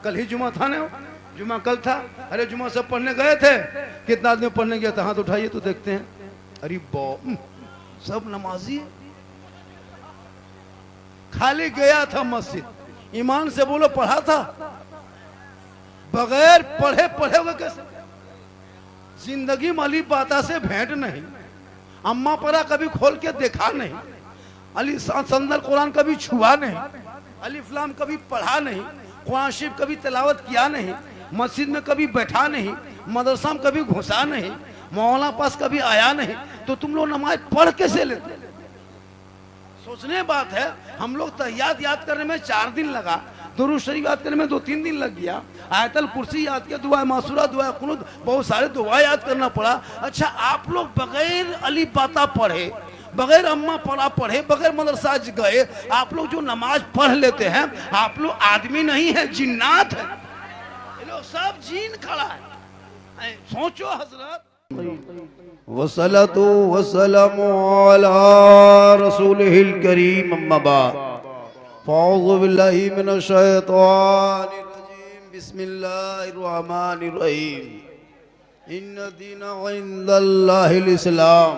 कल ही जुमा था ना, जुमा कल था। अरे जुमा सब पढ़ने गए थे, कितना आदमी पढ़ने गया था, हाथ उठाइए तो देखते हैं। अरे सब नमाजी, खाली गया था मस्जिद। ईमान से बोलो पढ़ा था? बगैर पढ़े पढ़े हुए कैसे? जिंदगी में अली पाता से भेंट नहीं, अम्मा परा कभी खोल के देखा नहीं, अली संदल कुरान कभी छुआ नहीं, अलिफ्लाम कभी पढ़ा नहीं, कुरान शरीफ कभी तिलावत किया नहीं, मस्जिद में कभी बैठा नहीं, मदरसा में कभी घुसा नहीं, मौलाना पास कभी आया नहीं, तो तुम लोग नमाज पढ़ कैसे लेते? सोचने बात है। हम लोग तहियात याद करने में 4 दिन लगा, दुरूद शरीफ याद करने में 2-3 दिन लग गया, आयतल कुर्सी याद किया, दुआ मासूरा, दुआ कुनूत, बहुत सारे दुआ याद करना पड़ा। अच्छा, आप लोग बगैर अली पाता पढ़े, बगैर अम्मा पढ़ा पढ़े, बगैर मदरसा गए, आप लोग जो नमाज पढ़ लेते हैं, आप लोग आदमी नहीं है, जिन्नात है। ये लोग सब जीन खड़ा है। सोचो हजरत। वसलतु वसलमु अला रसूलिहिल करीम, अम्मा बाद, फ़अऊज़ु बिल्लाहि मिनश शैतानिर रजीम, बिस्मिल्लाहिर रहमानिर रहीम। इन्न दीना इंदल्लाहिल इस्लाम,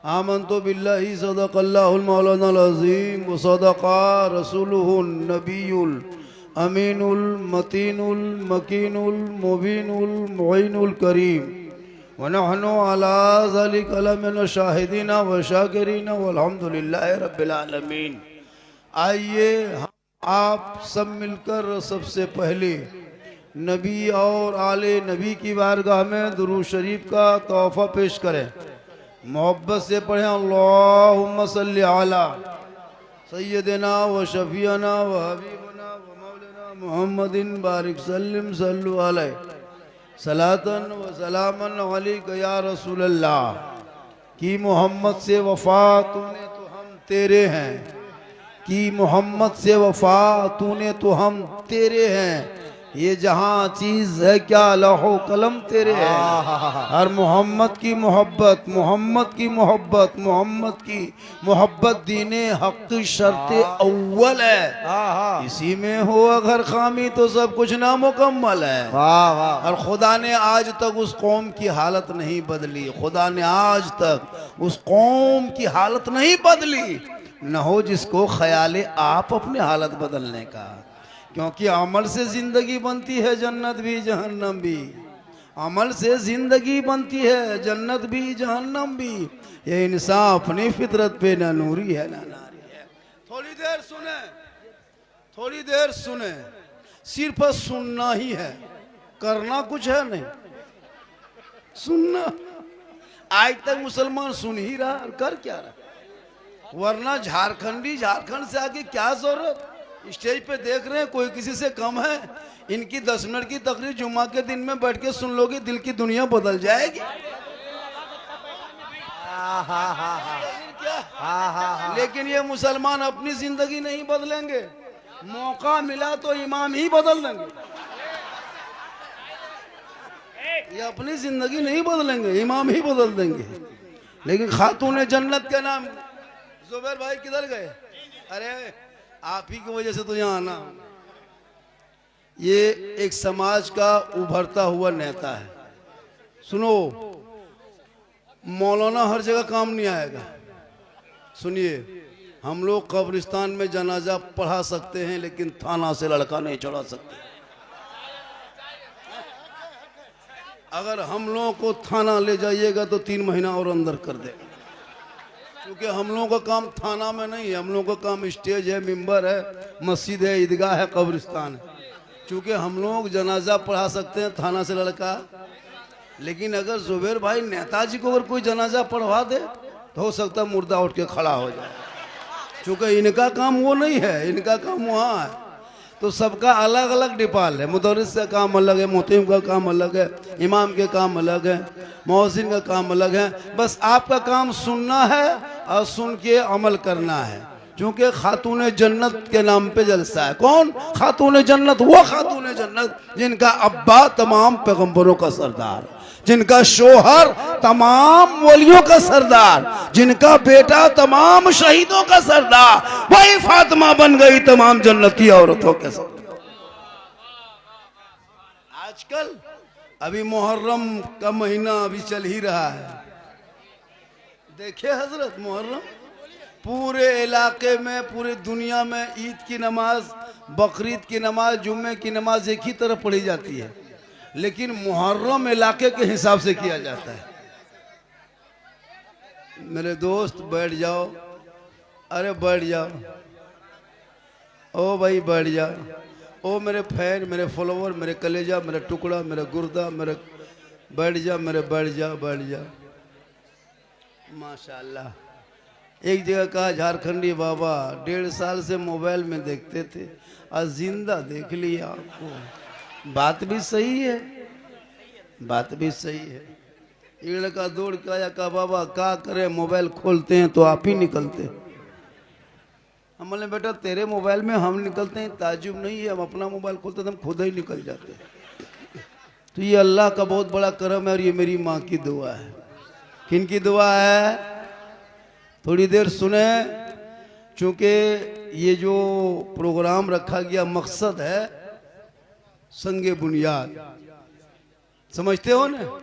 आमन्तु बिल्लाहि सदक़ल्लाहुल मौलानाल अज़ीम व सदक़ा रसूलुहुन नबियुल अमीनुल मतीनुल मकीनुल मुबीनुल मुईनुल करीम व नहनु अला ज़ालिका लमिन शाहिदीन व शाकिरीन वल्हम्दुलिल्लाहि रब्बिल आलमीन। आइए आप सब मिलकर सबसे पहले नबी और आले नबी की बारगाह में दुरूद शरीफ का तोहफा पेश करें। मोहब्बत से पढ़ें, अल्लाहुम्मा सल्ली अला सय्यदिना व शफीना व हबीबना व मौलाना मुहम्मदिन बारिक सल्लिम सल्लु अलैहि सलातन व सलामन अलैका या रसूल अल्लाह। कि मोहम्मद से वफा तूने तो हम तेरे हैं, कि मोहम्मद से वफा तूने तो हम तेरे हैं, ये जहाँ चीज है क्या लौहो कलम तेरे है। और मोहम्मद की मोहब्बत, मोहम्मद की मोहब्बत, मोहम्मद की मोहब्बत दीने हक शर्त अव्वल है। इसी में हो अगर खामी तो सब कुछ नामुकम्मल है। और खुदा ने आज तक उस कौम की हालत नहीं बदली, खुदा ने आज तक उस कौम की हालत नहीं बदली, न हो जिसको ख्याल आप अपने हालत बदलने का। क्योंकि अमल से जिंदगी बनती है, जन्नत भी जहन्नम भी। अमल से जिंदगी बनती है, जन्नत भी जहन्नम भी। ये इंसान अपनी फितरत पे ना नूरी है ना नारी है। थोड़ी देर सुने, थोड़ी देर सुने, सिर्फ सुनना ही है, करना कुछ है नहीं। सुनना, आज तक मुसलमान सुन ही रहा और कर क्या रहा, वरना झारखंडी झारखंड से आगे क्या जरूरत। स्टेज पे देख रहे हैं कोई किसी से कम है। इनकी 10 मिनट की तकरीर जुम्मा के दिन में बैठ के सुन लोगे, दिल की दुनिया बदल जाएगी। लेकिन ये मुसलमान अपनी जिंदगी नहीं बदलेंगे, मौका मिला तो इमाम ही बदल देंगे। ये अपनी जिंदगी नहीं बदलेंगे, इमाम ही बदल देंगे। लेकिन खातून जन्नत के नाम, जुबैर भाई किधर गए? अरे आप ही की वजह से तो यहाँ आना। ये एक समाज का उभरता हुआ नेता है। सुनो, मौलाना हर जगह काम नहीं आएगा। सुनिए, हम लोग कब्रिस्तान में जनाजा पढ़ा सकते हैं, लेकिन थाना से लड़का नहीं चढ़ा सकते। अगर हम लोगों को थाना ले जाइएगा तो 3 महीना और अंदर कर देगा। क्योंकि हम लोगों का काम थाना में नहीं है, हम लोगों का काम स्टेज है, मिंबर है, मस्जिद है, ईदगाह है, कब्रिस्तान है। क्योंकि हम लोग जनाजा पढ़ा सकते हैं थाना से लड़का। लेकिन अगर जुबैर भाई नेताजी को अगर कोई जनाजा पढ़वा दे तो हो सकता है मुर्दा उठ के खड़ा हो जाए। क्योंकि इनका काम वो नहीं है, इनका काम वहाँ है। तो सबका अलग अलग डिपाल है। मुदर्रिस का काम अलग है, मुहतिम का काम अलग है, इमाम के काम अलग है, मौज़िन का काम अलग है। बस आपका काम सुनना है और सुन के अमल करना है। क्योंकि खातून जन्नत के नाम पे जलसा है। कौन खातून जन्नत? वो खातून जन्नत जिनका अब्बा तमाम पैगंबरों का सरदार, जिनका शोहर तमाम वलियों का सरदार, जिनका बेटा तमाम शहीदों का सरदार, वही फातिमा बन गई तमाम जन्नती औरतों के सरदार। आजकल अभी मुहर्रम का महीना अभी चल ही रहा है। देखिए हजरत, मुहर्रम पूरे इलाके में, पूरे दुनिया में ईद की नमाज, बकरीद की नमाज, जुम्मे की नमाज एक ही तरफ पढ़ी जाती है, लेकिन मुहर्रम इलाके के हिसाब से किया जाता है। मेरे दोस्त बैठ जाओ, अरे बैठ जाओ, ओ भाई बैठ जाओ, ओ मेरे फैन, मेरे फॉलोवर, मेरे कलेजा, मेरा टुकड़ा, मेरा गुर्दा, मेरे बैठ जा, मेरे बैठ जा, बैठ जा। माशाल्लाह। एक जगह कहा झारखंडी बाबा 1.5 साल से मोबाइल में देखते थे, आज जिंदा देख लिया आपको। बात भी सही है, बात भी सही है। एक लड़का दौड़ के आया, कहा बाबा क्या करे, मोबाइल खोलते हैं तो आप ही निकलते। हम बोले बेटा तेरे मोबाइल में हम निकलते हैं ताजुब नहीं है, हम अपना मोबाइल खोलते तो हम खुद ही निकल जाते। तो ये अल्लाह का बहुत बड़ा करम है और ये मेरी माँ की दुआ है। किन की दुआ है? थोड़ी देर सुने, चूंकि ये जो प्रोग्राम रखा गया मकसद है संगे बुनियाद, समझते हो ना,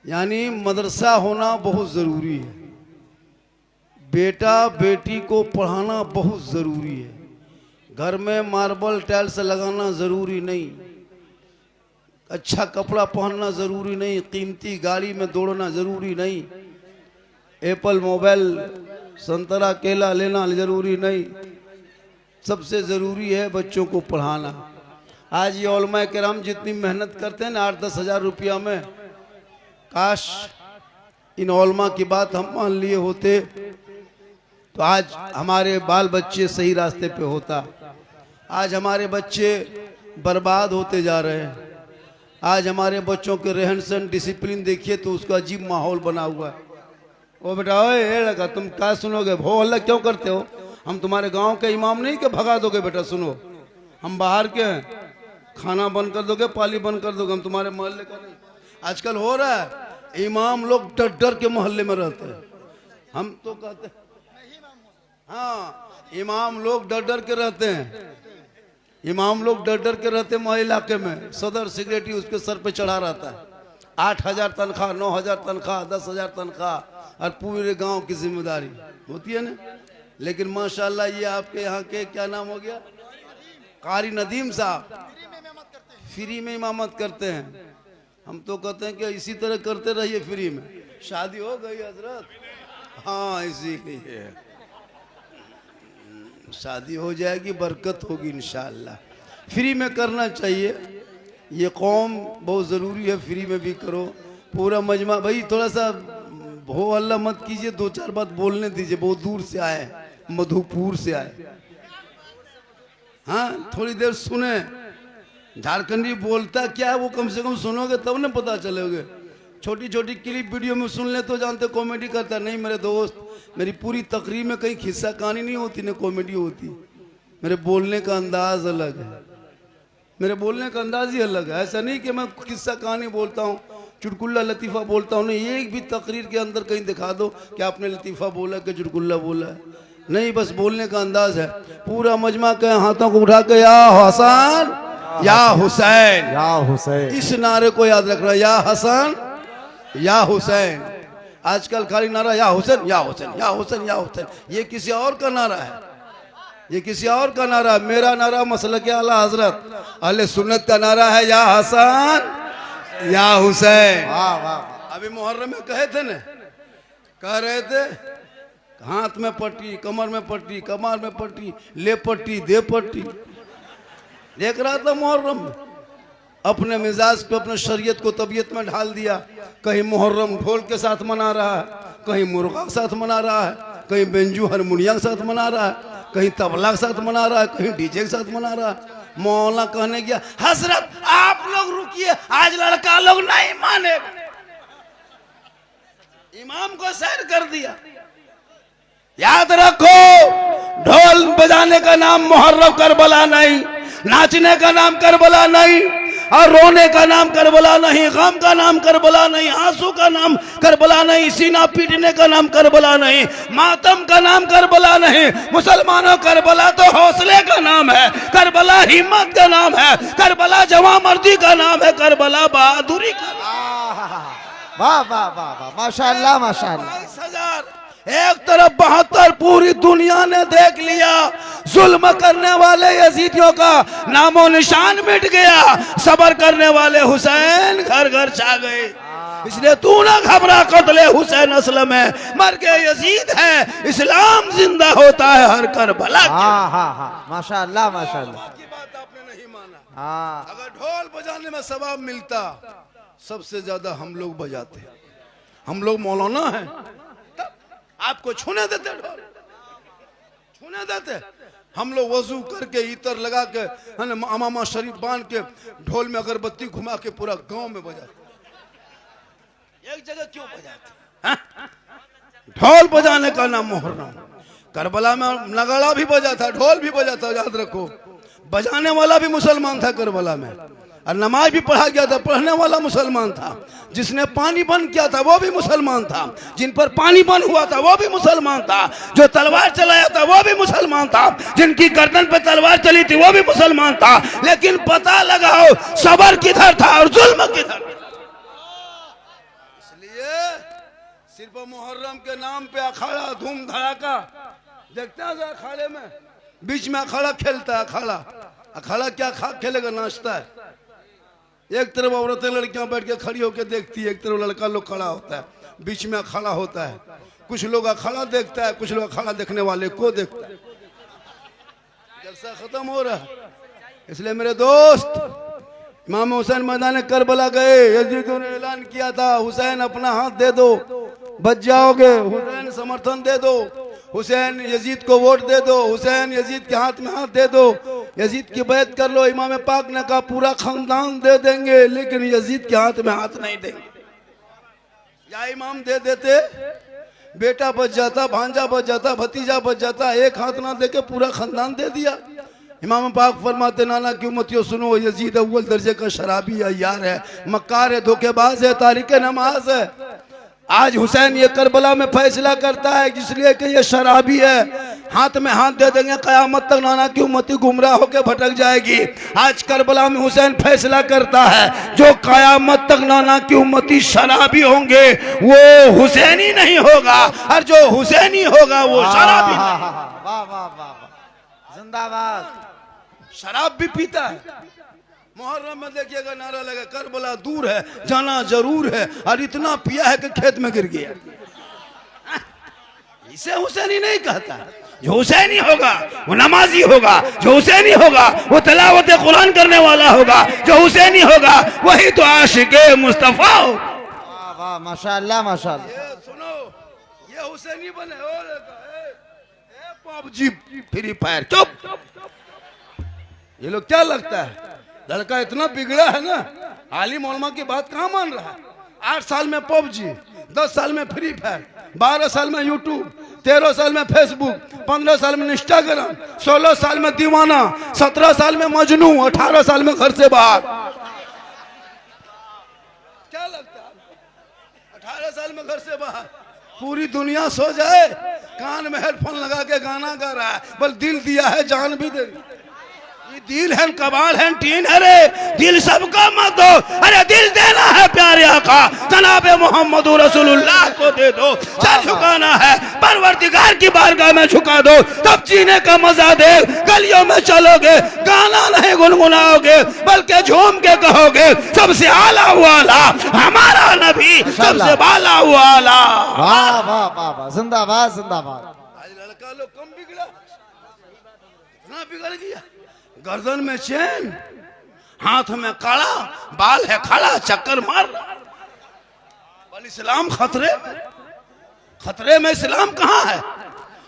यानी मदरसा होना बहुत ज़रूरी है। बेटा बेटी को पढ़ाना बहुत ज़रूरी है। घर में मार्बल टाइल्स लगाना ज़रूरी नहीं, अच्छा कपड़ा पहनना ज़रूरी नहीं, कीमती गाड़ी में दौड़ना ज़रूरी नहीं, एप्पल मोबाइल, संतरा केला लेना ज़रूरी नहीं। सबसे ज़रूरी है बच्चों को पढ़ाना। आज ये उलमा किराम जितनी मेहनत करते हैं ना 8-10 हज़ार रुपया में, काश इन उलमा की बात हम मान लिए होते तो आज हमारे बाल बच्चे सही रास्ते पे होता। आज हमारे बच्चे बर्बाद होते जा रहे हैं। आज हमारे बच्चों के रहन सहन, डिसिप्लिन देखिए तो उसका अजीब माहौल बना हुआ है। ओ बेटा, ओए लगा तुम क्या सुनोगे, भो हल्ला क्यों करते हो? हम तुम्हारे गांव के इमाम नहीं कि भगा दोगे बेटा, सुनो हम बाहर के हैं, खाना बंद कर दोगे, पाली बंद कर दोगे, हम तुम्हारे मोहल्ले का नहीं। आजकल हो रहा है, इमाम लोग डर डर के मोहल्ले में रहते हैं। हम तो कहते हैं हाँ, इमाम लोग डर डर के रहते हैं, इमाम लोग डर डर के रहते हैं। मोहल्ले इलाके में सदर सेक्रेटरी उसके सर पे चढ़ा रहता है, 8,000 तनख्वाह, 9,000 तनख्वाह, 10,000 तनख्वाह, और पूरे गांव की जिम्मेदारी होती है ना। लेकिन माशाल्लाह ये आपके यहाँ के क्या नाम हो गया, कारी नदीम साहब फ्री में इमामत करते हैं। हम तो कहते हैं कि इसी तरह करते रहिए फ्री में। शादी हो गई हजरत? हाँ, इसीलिए शादी हो जाएगी, बरकत होगी इंशाअल्लाह। फ्री में करना चाहिए, ये कौम बहुत ज़रूरी है, फ्री में भी करो। पूरा मजमा भाई थोड़ा सा हो अल्लाह मत कीजिए, 2-4 बात बोलने दीजिए। बहुत दूर से आए, मधुपुर से आए। हाँ, थोड़ी देर सुने, झारखंडी बोलता क्या है वो कम से कम सुनोगे तब ना पता चलोगे। छोटी छोटी क्लिप वीडियो में सुन ले तो जानते कॉमेडी करता नहीं। मेरे दोस्त, मेरी पूरी तकरीर में कहीं खिस्सा कहानी नहीं होती, ना कॉमेडी होती। मेरे बोलने का अंदाज अलग है, मेरे बोलने का अंदाज ही अलग है। ऐसा नहीं कि मैं किस्सा कहानी बोलता हूँ, चुटकुल्ला लतीफ़ा बोलता हूँ, नहीं। एक भी तकरीर के अंदर कहीं दिखा दो कि आपने लतीफ़ा बोला कि चुटकुल्ला बोला है, नहीं। बस बोलने का अंदाज है। पूरा मजमा के हाथों को उठा के या हसन या हुसैन, या हुसैन, इस नारे को याद रखना, या हसन या हुसैन। आजकल खाली नारा या हुसैन या हुसैन या हुसैन या हुसैन, ये किसी और का नारा है, ये किसी और का नारा है। मेरा नारा मसलक आला हजरत अहले सुन्नत का नारा है, या हसन या हुसैन। वाह वाह। अभी मुहर्रम में कहे थे ना, कह रहे थे हाथ में पट्टी, कमर में पट्टी, कमर में पट्टी, ले पट्टी, दे पट्टी। देख रहा था मुहर्रम में, अपने मिजाज को, अपने शरीयत को तबीयत में ढाल दिया। कहीं मुहर्रम ढोल के साथ मना रहा है, कहीं मुर्गा के साथ मना रहा है, कहीं बेंजू हारमोनिया के साथ मना रहा है, कहीं तबला के साथ मना रहा है, कहीं डीजे के साथ मना रहा है। मौलाना कहने गया, हजरत आप लोग रुकिए, आज लड़का लोग नहीं मानेगा। इमाम को सैर कर दिया। याद रखो, ढोल बजाने का नाम मुहर्रम करबला नहीं, नाचने का नाम करबला नहीं, और रोने का नाम करबला नहीं, गम का नाम करबला नहीं, आंसू का नाम करबला नहीं, सीना पीटने का नाम करबला नहीं, मातम का नाम करबला नहीं। मुसलमानों, करबला तो हौसले का नाम है, करबला हिम्मत का नाम है, करबला जवां मर्दी का नाम है, करबला बहादुरी का नाम। वाह वाह वाह वाह, माशाअल्लाह माशाअल्लाह। 22,000 एक तरफ 72, पूरी दुनिया ने देख लिया। जुल्म करने वाले यजीदियों का नामो निशान मिट गया, सबर करने वाले हुसैन घर घर छा गए। इसलिए तू ना घबरा, कत्ले हुसैन असलम है, मर के यजीद है, इस्लाम जिंदा होता है हर करबला। हाँ हाँ हाँ, माशाअल्लाह माशाअल्लाह। की बात आपने नहीं माना। हाँ, अगर ढोल बजाने में सवाब मिलता, सबसे ज्यादा हम लोग बजाते। हम लोग मौलाना हैं, आपको छूने देते, ढोल छूने देते। हम लोग वजू करके इतर लगा के, है ना, अमामा शरीफ बांध के, ढोल में अगरबत्ती घुमा के पूरा गांव में बजाते। एक जगह क्यों बजाते? हाँ? ढोल बजाने का नाम मुहर्रम। करबला में नगाड़ा भी बजा था, ढोल भी बजा था, याद रखो। बजाने वाला भी मुसलमान था करबला में, और नमाज भी पढ़ा गया था, पढ़ने वाला मुसलमान था। जिसने पानी बंद किया था वो भी मुसलमान था, जिन पर पानी बंद हुआ था वो भी मुसलमान था, जो तलवार चलाया था वो भी मुसलमान था, जिनकी गर्दन पे तलवार चली थी वो भी मुसलमान था। लेकिन पता लगाओ सबर किधर था और जुल्म किधर था। इसलिए सिर्फ मुहर्रम के नाम पे अखाड़ा धूम धड़ाका देखते हैं। अखाड़े में बीच में अखाड़ा खेलता है, अखाड़ा अखाड़ा क्या खेलेगा, नाचता है। एक तरफ औरतें लड़कियां बैठ के खड़ी होकर देखती है, एक तरफ लड़का लोग खड़ा होता है, बीच में अखाड़ा होता है। कुछ लोग अखाड़ा देखता है, कुछ लोग अखाड़ा देखने वाले को देखता है। जलसा खत्म हो रहा है। इसलिए मेरे दोस्त, इमाम हुसैन मैदान करबला गए, यजीदियों ने ऐलान किया था, हुसैन अपना हाथ दे दो बच जाओगे, हुसैन समर्थन दे दो, हुसैन यजीद को वोट दे दो, हुसैन यजीद के हाथ में हाथ दे दो, यजीद की बैत कर लो। इमाम पाक ने कहा पूरा खानदान दे देंगे, लेकिन यजीद के हाथ में हाथ नहीं देंगे। या इमाम दे देते, बेटा बच जाता, भांजा बच जाता, भतीजा बच जाता, एक हाथ ना देके पूरा खानदान दे दिया। इमाम पाक फरमाते, नाना की उम्मतियों सुनो, यजीद अव्वल दर्जे का शराबी है, यार है, मक्कार है, धोखेबाज है, तारिक नमाज है। आज हुसैन ये करबला में फैसला करता है इसलिए कि ये शराबी है, हाथ में हाथ दे देंगे, कयामत तक नाना की उम्मती गुमराह होकर भटक जाएगी। आज करबला में हुसैन फैसला करता है, जो कयामत तक नाना की उम्मती शराबी होंगे वो हुसैनी नहीं होगा, और जो हुसैनी होगा वो शराबी नहीं। वाह वाह वाह, जिंदाबाद। शराब भी पीता है। मुहर्रम में देखिएगा नारा लगा, करबला दूर है जाना जरूर है, और इतना पिया है कि खेत में गिर गया। इसे हुसैनी नहीं कहता। जो हुसैनी होगा वो नमाजी होगा, जो हुसैनी होगा वो तिलावत कुरान करने वाला होगा, जो हुसैनी होगा वही तो आशिक़े मुस्तफा हो। वाह वाह, माशाअल्लाह माशाअल्लाह। ये सुनो, ये हुसैनी बने हो, पबजी फ्री फायर, चुप। ये लोग क्या लगता है लड़का इतना बिगड़ा है ना, आलिम उलमा की बात कहाँ मान रहा है। 8 साल में पबजी, 10 साल में फ्री फायर, 12 साल में यूट्यूब, 13 साल में फेसबुक, 15 साल में इंस्टाग्राम, 16 साल में दीवाना, 17 साल में मजनू, 18 साल में घर से बाहर। क्या लगता है 18 साल में घर से बाहर? पूरी दुनिया सो जाए, कान में हेडफोन लगा के गाना गा रहा है, बल दिल दिया है जान भी दे। दिल है कबाल है टीन है रे, दिल सबका मत दो, अरे दिल देना है प्यारे आका जनाबे मोहम्मद रसूलुल्लाह को दे दो। सर झुकाना है परवरदिगार की बारगाह में झुका दो, तब जीने का मजा दे। गलियों में चलोगे गाना नहीं गुनगुनाओगे, बल्कि झूम के कहोगे सबसे आला वाला हमारा नबी, सबसे बाला वाला। वाह वाह वाह, जिंदाबाद जिंदाबाद। आज लड़का लोग कम बिगड़ा, इतना बिगड़ गया। गर्दन में चैन, हाथ में कड़ा, बाल है खड़ा, चक्कर मार रहा। बल इस्लाम खतरे में, खतरे में इस्लाम कहाँ है?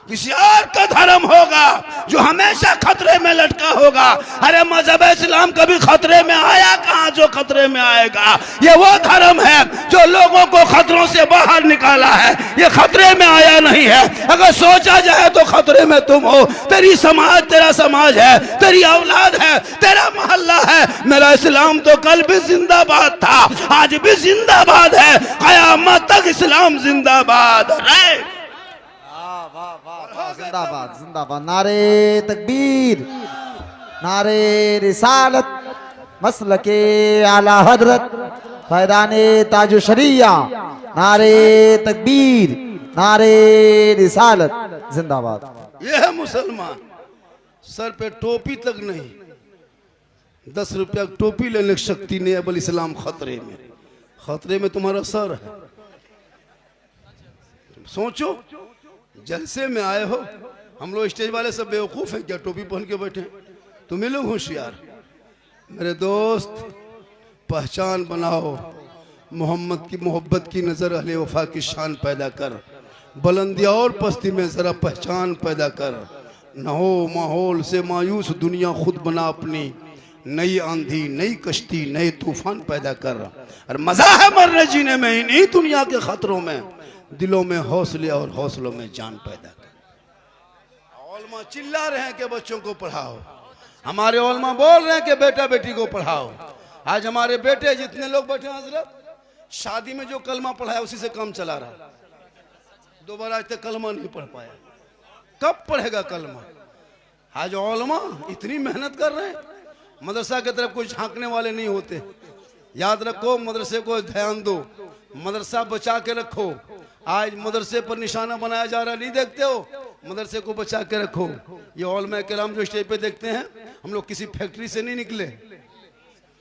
किसी और का धर्म होगा जो हमेशा खतरे में लटका होगा। अरे मजहब इस्लाम कभी खतरे में आया कहां जो खतरे में आएगा? ये वो धर्म है जो लोगों को खतरों से बाहर निकाला है, ये खतरे में आया नहीं है। अगर सोचा जाए तो खतरे में तुम हो, तेरी समाज, तेरा समाज है, तेरी औलाद है, तेरा मोहल्ला है। मेरा इस्लाम तो कल भी जिंदाबाद था, आज भी जिंदाबाद है, कयामत तक इस्लाम जिंदाबाद है। जिंदाबाद जिंदाबाद। नारे तकबीर, नारे रिसालत, मसलके आला हजरत, फैदाने ताजु शरिया। नारे तकबीर, नारे रिसालत, जिंदाबाद। ये है मुसलमान। सर पे टोपी तक नहीं, 10 रुपया टोपी लेने की शक्ति नहीं है, बल इस्लाम खतरे में। खतरे में तुम्हारा सर है। सोचो, जलसे में आए हो, हम लोग स्टेज वाले सब बेवकूफ हैं क्या? टोपी पहन के बैठे, तुम ही लोग होशियार। मेरे दोस्त, पहचान बनाओ, मोहम्मद की मोहब्बत की नजर अहले वफा की शान पैदा कर। बुलंदिया और पस्ती में जरा पहचान पैदा कर। न हो माहौल से मायूस दुनिया, खुद बना अपनी नई आंधी, नई कश्ती, नए तूफान पैदा कर। और मजा है मरने जीने में, इन्हीं दुनिया के खतरों में दिलों में हौसले और हौसलों में जान पैदा कर। ओलमा चिल्ला रहे हैं कि बच्चों को पढ़ाओ, हमारे ओलमा बोल रहे हैं कि बेटा बेटी को पढ़ाओ। आज हमारे बेटे जितने लोग बैठे हैं हजरत, शादी में जो कलमा पढ़ाया उसी से काम चला रहा। दोबारा आज तक कलमा नहीं पढ़ पाया, कब पढ़ेगा कलमा? आज ओलमा इतनी मेहनत कर रहे हैं, मदरसा की तरफ कोई झांकने वाले नहीं होते। याद रखो, मदरसे को ध्यान दो, मदरसा बचा के रखो। आज मदरसे पर निशाना बनाया जा रहा है, नहीं देखते हो? मदरसे को बचा के रखो। ये उलमा किराम जो स्टेज पे देखते हैं, हम लोग किसी फैक्ट्री से नहीं निकले,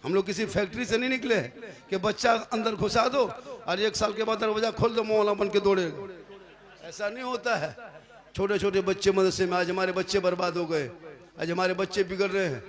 हम लोग किसी फैक्ट्री से नहीं निकले कि बच्चा अंदर घुसा दो और 1 साल के बाद दरवाजा खोल दो, मौला बन के दौड़ेगा। ऐसा नहीं होता है। छोटे छोटे बच्चे मदरसे में, आज हमारे बच्चे बर्बाद हो गए, आज हमारे बच्चे बिगड़ रहे हैं।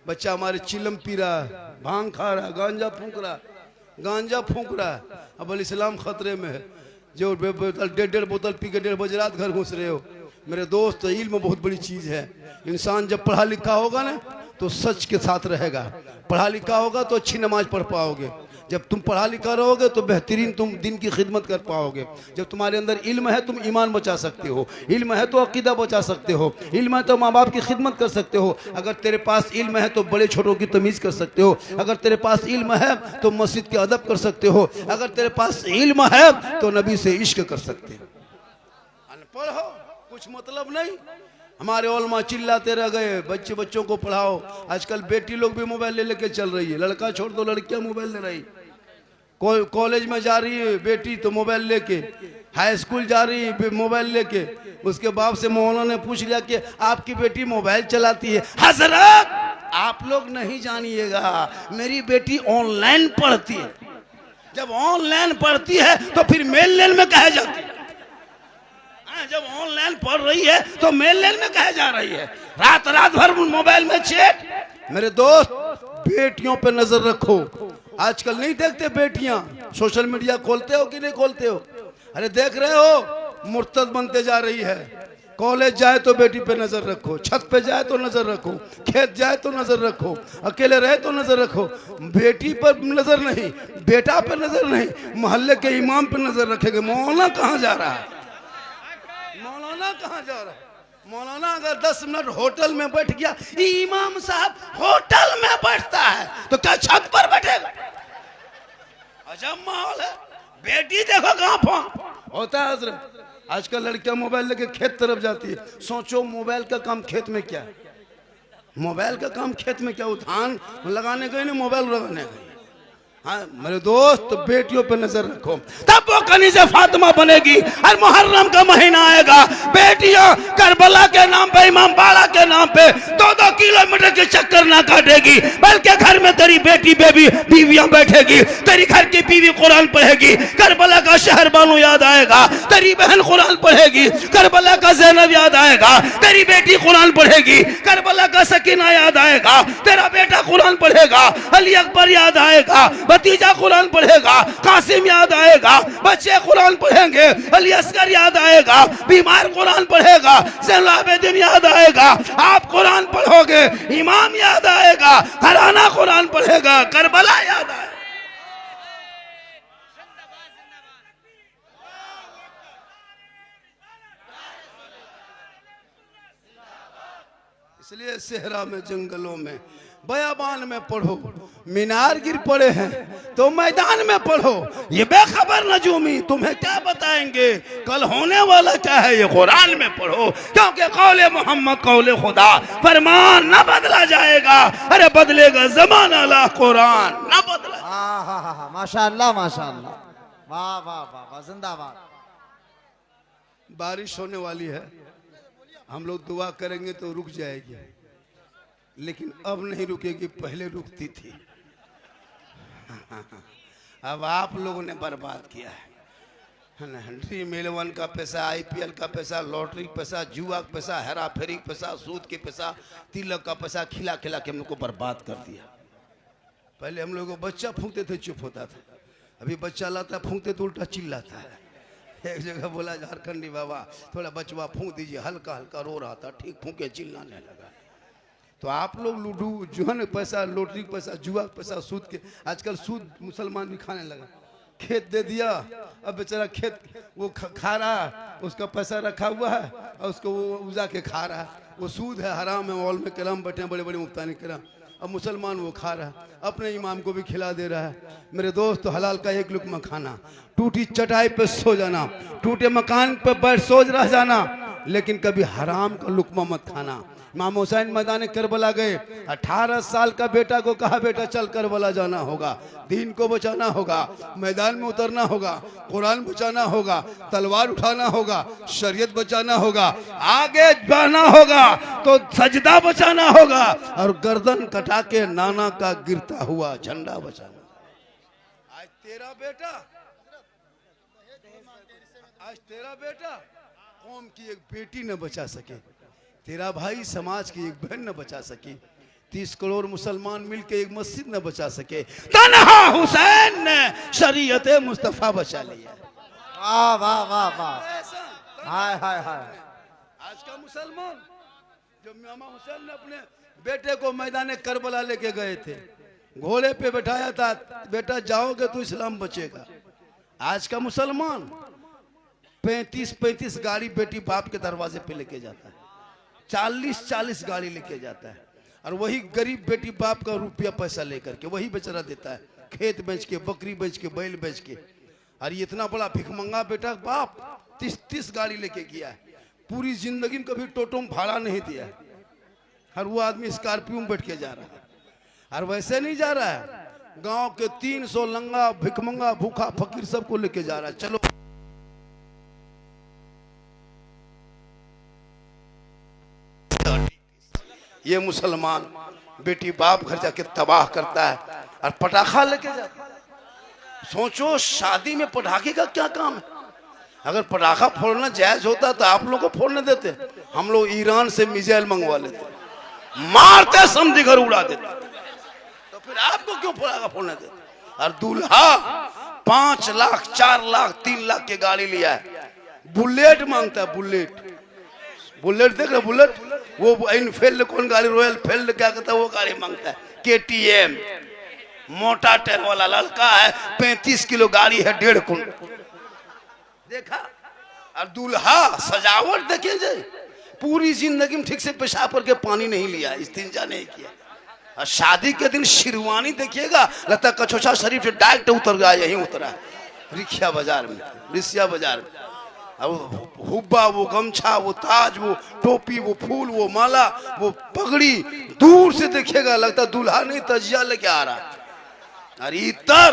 बच्चा हमारे चिलम पी रहा है, भांग खा रहा है, गांजा फूंक रहा है। अब इस्लाम खतरे में है। जो 1.5 बोतल पी के 1:30 बजे रात घर घुस रहे हो। मेरे दोस्त, इल्म बहुत बड़ी चीज है। इंसान जब पढ़ा लिखा होगा ना तो सच के साथ रहेगा। पढ़ा लिखा होगा तो अच्छी नमाज पढ़ पाओगे। जब तुम पढ़ा लिखा रहोगे तो बेहतरीन तुम दिन की खिदमत कर पाओगे। जब तुम्हारे अंदर इल्म है, तुम ईमान बचा सकते हो। इल्म है तो अकीदा बचा सकते हो। इल्म है तो माँ बाप की खिदमत कर सकते हो। अगर तेरे पास इल्म है तो बड़े छोटों की तमीज़ कर सकते हो। अगर तेरे पास इल्म है तो मस्जिद के अदब कर सकते हो। अगर तेरे पास इल्म है तो नबी से इश्क कर सकते हो। अनपढ़ हो, कुछ मतलब नहीं। हमारे उलमा चिल्लाते रह गए, बच्चों को पढ़ाओ। आजकल बेटी लोग भी मोबाइल ले लेके चल रही है। लड़का छोड़ दो, लड़कियां मोबाइल ले रही। कॉलेज में जा रही है बेटी तो मोबाइल लेके, हाई स्कूल जा रही है मोबाइल लेके। उसके बाप से मौलाना ने पूछ लिया कि आपकी बेटी मोबाइल चलाती है? हजरत, आप लोग नहीं जानिएगा, मेरी बेटी ऑनलाइन पढ़ती है। जब ऑनलाइन पढ़ती है तो फिर मेल लेन में कहे जाती है। जब ऑनलाइन पढ़ रही है तो मेल लेन में कहे जा रही है। रात भर मोबाइल में चैट। मेरे दोस्त, बेटियों पे नजर रखो। आजकल नहीं देखते बेटियां सोशल मीडिया खोलते हो कि नहीं खोलते हो? अरे देख रहे हो, मुर्तद बनते जा रही है। कॉलेज जाए तो बेटी पे नजर रखो, छत पे जाए तो नजर रखो, खेत जाए तो नजर रखो, अकेले रहे तो नजर रखो। बेटी पर नजर नहीं, बेटा पे नजर नहीं, मोहल्ले के इमाम पे नजर रखेंगे। मौलाना कहाँ जा रहा है? मौलाना कहाँ जा रहा है? मौलाना अगर 10 मिनट होटल में बैठ गया, इमाम साहब होटल में बैठता है तो क्या छत पर बैठेगा? अजब माहौल है। बेटी देखो कहाँ होता है हजरत। आजकल लड़कियां मोबाइल लेके खेत तरफ जाती है। सोचो, मोबाइल का काम खेत में क्या है? मोबाइल का काम खेत में क्या? वो धान लगाने गए ना, मोबाइल लगाने गए। हाँ मेरे दोस्त, बेटियों पे नजर रखो, तब वो कनीज़े फातिमा बनेगी। और मुहर्रम का महीना आएगा, बेटियां करबला के नाम पे, इमाम बाड़ा के नाम पे 2-2 किलोमीटर के चक्कर ना काटेगी, बल्कि घर में तेरी बेटी बीवियां बैठेगी। तेरी घर की बीवी कुरान पढ़ेगी, करबला का शहर बानू याद आएगा। तेरी बहन कुरान पढ़ेगी, करबला का ज़ैनब याद आएगा। तेरी बेटी कुरान पढ़ेगी, करबला का सकीना याद आएगा। तेरा बेटा कुरान पढ़ेगा, अली अकबर याद आएगा। भतीजा कुरान पढ़ेगा, कासिम याद आएगा, बच्चे कुरान पढ़ेंगे, अली असगर याद आएगा, बीमार कुरान पढ़ेगा, ज़ैनुल आबिदीन याद आएगा, आप कुरान पढ़ोगे, इमाम याद आएगा, हराना कुरान पढ़ेगा, करबला याद आएगा। इसलिए सेहरा में, जंगलों में, बयाबान में पढ़ो, मीनार गिर पड़े हैं तो मैदान में पढ़ो। ये बेखबर नजूमी तुम्हें क्या बताएंगे कल होने वाला क्या है, ये कुरान में पढ़ो। क्योंकि कौले मोहम्मद कौले खुदा, फरमान न बदला जाएगा, अरे बदलेगा जमाना ला कुरान न बदला। हाँ, माशाअल्लाह माशाअल्लाह, वाह वाह वाह वाह, जिंदाबाद। बारिश होने वाली है, हम लोग दुआ करेंगे तो रुक जाएगी, लेकिन अब नहीं रुकेगी, पहले रुकती थी। अब आप लोगों ने बर्बाद किया है ना। ड्रीम 11 का पैसा, IPL का पैसा, लॉटरी का पैसा, जुआ का पैसा, हेरा फेरी का पैसा, सूद के पैसा, तिलक का पैसा खिला खिला के हम लोग को बर्बाद कर दिया। पहले हम लोग को बच्चा फूंकते थे चुप होता था, अभी बच्चा लाता फूंकते तो उल्टा चिल्लाता है। एक जगह बोला झारखंडी बाबा थोड़ा बचवा फूंक दीजिए, हल्का हल्का रो रहा था, ठीक फूंके चिल्लाने लगा। तो आप लोग लूडू जुहन पैसा, लॉटरी पैसा, जुआ पैसा, सूद के, आजकल सूद मुसलमान भी खाने लगा। खेत दे दिया, अब बेचारा खेत वो खा रहा, उसका पैसा रखा हुआ है और उसको वो उजा के खा रहा है, वो सूद है, हराम है, मॉल में कराम बैठे हैं बड़े बड़े मुफ्तानी कराम, अब मुसलमान वो खा रहा है, अपने इमाम को भी खिला दे रहा है। मेरे दोस्त, तो हलाल का एक लुकमा खाना, टूटी चटाई पे सो जाना, टूटे मकान पे बैठ सोच रह जाना, लेकिन कभी हराम का लुकमा मत खाना। इमाम हुसैन मैदान करबला गए, 18 साल का बेटा को कहा बेटा चल करबला जाना होगा, दीन को बचाना होगा, मैदान में उतरना होगा, कुरान बचाना होगा, तलवार उठाना होगा, शरीयत बचाना होगा, आगे बढ़ना होगा तो सजदा बचाना होगा, और गर्दन कटा के नाना का गिरता हुआ झंडा बचाना। आज तेरा बेटा कौम की एक बेटी न बचा सके, तेरा भाई समाज की एक बहन न बचा सकी, 30 करोड़ मुसलमान मिलके एक मस्जिद न बचा सके, तन्हा हुसैन ने शरीयत मुस्तफा बचा लिया। वाह वाह वाह वाह, हाय हाय हाय। आज का मुसलमान, जब इमाम हुसैन ने अपने बेटे को मैदान करबला लेके गए थे, घोड़े पे बैठाया था, बेटा जाओगे तो इस्लाम बचेगा। आज का मुसलमान 35 गाड़ी बेटी बाप के दरवाजे पे लेके जाता है, 40 गाड़ी लेके जाता है, और वही गरीब बेटी बाप का रुपया पैसा लेकर के वही बेचारा देता है, खेत बेच के, बकरी बेच के, बैल बेच के। और ये इतना बड़ा भिखमंगा बेटा बाप 30 गाड़ी लेके गया है, पूरी जिंदगी में कभी टोटो में भाड़ा नहीं दिया है, और वो आदमी स्कॉर्पियो में बैठ के जा रहा है। और वैसे नहीं जा रहा है, गांव के 300 लंगा भिखमंगा भूखा फकीर सबको लेके जा रहा है। चलो ये मुसलमान बेटी बाप घर जाके तबाह करता है और पटाखा लेके जाता है। सोचो शादी में पटाखे का क्या काम है। अगर पटाखा फोड़ना जायज होता तो आप लोगों को फोड़ने देते, हम लोग ईरान से मिसाइल मंगवा लेते, मारते समझी घर उड़ा देते, तो फिर आपको क्यों पटाखा फोड़ने देते। और दूल्हा 5 लाख 4 लाख 3 लाख की गाड़ी लिया है, बुलेट मांगता है, बुलेट देख रहे, बुलेट वो इनफील्ड कौन गाड़ी, रॉयल फील्ड क्या कहता है वो गाड़ी मांगता है, KTM मोटा टायर वाला लड़का है, 35 किलो गाड़ी है, 1.5 कुंटल देखा। और दूल्हा सजावट देखिए, पूरी जिंदगी में ठीक से पेशाब करके पानी नहीं लिया, इस्तिंजा नहीं किया। और शादी के दिन शेरवानी देखिएगा, लगता है कचौचा शरीफ से डायरेक्ट उतर गया, यहीं उतरा रिक्शा बाजार में, रिसिया बाजार में। अब हुब्बा, वो गमछा, वो ताज, वो टोपी, वो फूल, वो माला, वो पगड़ी, दूर से देखिएगा लगता दूल्हा नहीं तजिया लेके आ रहा है। और इतर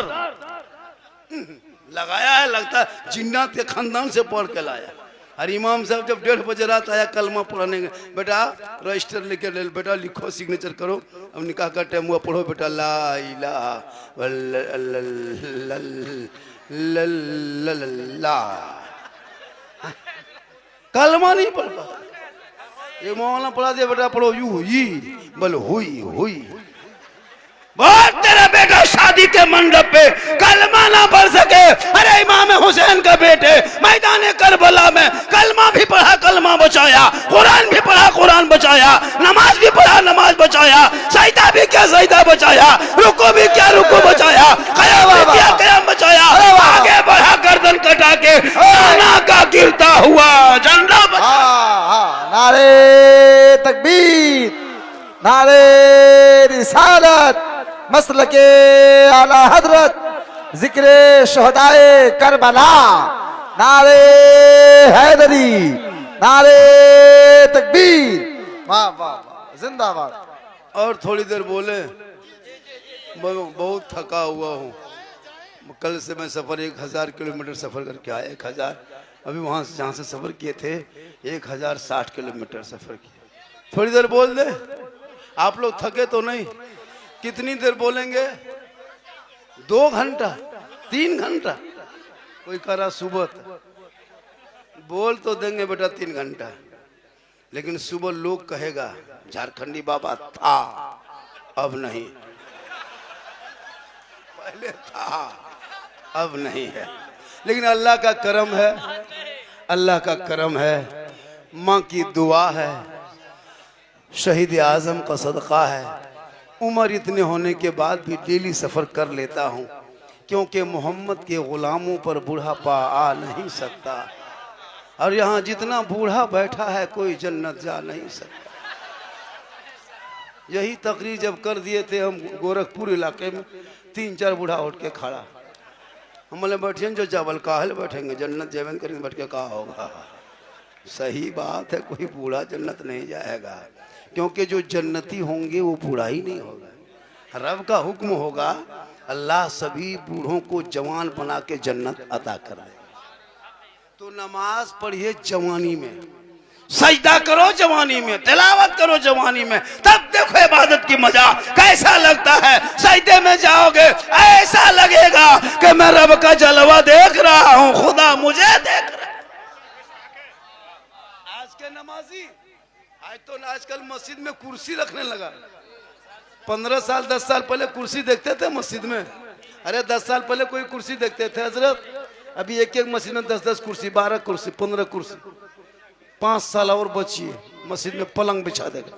लगाया है, लगता है जिन्नात के खानदान से पढ़ के लाया। और इमाम साहब जब 1:30 बजे रात आया कलमा पढ़ने, बेटा रजिस्टर लेके ले, बेटा लिखो, सिग्नेचर करो, अब निकाह का टाइम हुआ, पढ़ो बेटा ला इलाहा इल्लल्लाह। कलमा नहीं पढ़ पाता, ये मौलाना पढ़ा दिया, बेटा पढ़ो यू ही बोल हुई। तेरा बेटा शादी के के मंडप पे कलमा ना पढ़ सके। अरे इमाम हुसैन का बेटे मैदान करबला में कलमा भी पढ़ा, कलमा बचाया, कुरान भी पढ़ा, कुरान बचाया, नमाज भी पढ़ा, नमाज बचाया, सजदा भी क्या सजदा बचाया, रुको भी क्या रुको बचाया, कयाम भी क्या कयाम बचाया, आगे बढ़ा गर्दन कटा के नाना का गिरता हुआ झंडा। नारे तकबीर, नारे रिसालत, मसलके आला हजरत, जिक्रे शहदाए करबला, नारे हैदरी, नारे तकबीर, वाह वाह वाह, जिंदाबाद। और थोड़ी देर बोले, बहुत थका हुआ हूँ। कल से मैं सफर 1000 किलोमीटर सफर करके आया। 1000 अभी वहां से जहाँ से सफर किए थे 1060 किलोमीटर सफर किए। थोड़ी देर बोल दे, आप लोग थके तो नहीं? कितनी देर बोलेंगे? 2 घंटा, 3 घंटा? कोई करा सुबह बोल तो देंगे बेटा 3 घंटा, लेकिन सुबह लोग कहेगा झारखंडी बाबा था, अब नहीं, पहले था अब नहीं है। लेकिन अल्लाह का करम है, अल्लाह का करम है, माँ की दुआ है, शहीद आजम का सदका है। उम्र इतने होने के बाद भी डेली सफ़र कर लेता हूँ, क्योंकि मोहम्मद के ग़ुलामों पर बुढ़ापा आ नहीं सकता। और यहाँ जितना बूढ़ा बैठा है कोई जन्नत जा नहीं सकता। यही तकरीर जब कर दिए थे हम गोरखपुर इलाके में, 3-4 बूढ़ा उठ के खड़ा, हम बोले बैठिए जो चावल काहल बैठेंगे, जन्नत जैवन करेंगे, बैठ के कहा होगा। सही बात है, कोई बूढ़ा जन्नत नहीं जाएगा, क्योंकि जो जन्नती होंगे वो बूढ़ा ही नहीं होगा। रब का हुक्म होगा, अल्लाह सभी बूढ़ों को जवान बना के जन्नत अता कर दे। तो नमाज पढ़िए जवानी में, सजदा करो जवानी में, तिलावत करो जवानी में, तब देखो इबादत की मजा कैसा लगता है। सजदे में जाओगे ऐसा लगेगा कि मैं रब का जलवा देख रहा हूँ, खुदा मुझे देख रहा है। आज के नमाजी आज तो आजकल मस्जिद में कुर्सी रखने लगा। 15 साल 10 साल पहले कुर्सी देखते थे मस्जिद में। अरे 10 साल पहले कोई कुर्सी देखते थे हजरत? अभी एक मस्जिद में 10-10 कुर्सी, 12 कुर्सी, 15 कुर्सी। 5 साल और बचिए, मस्जिद में पलंग बिछा देगा।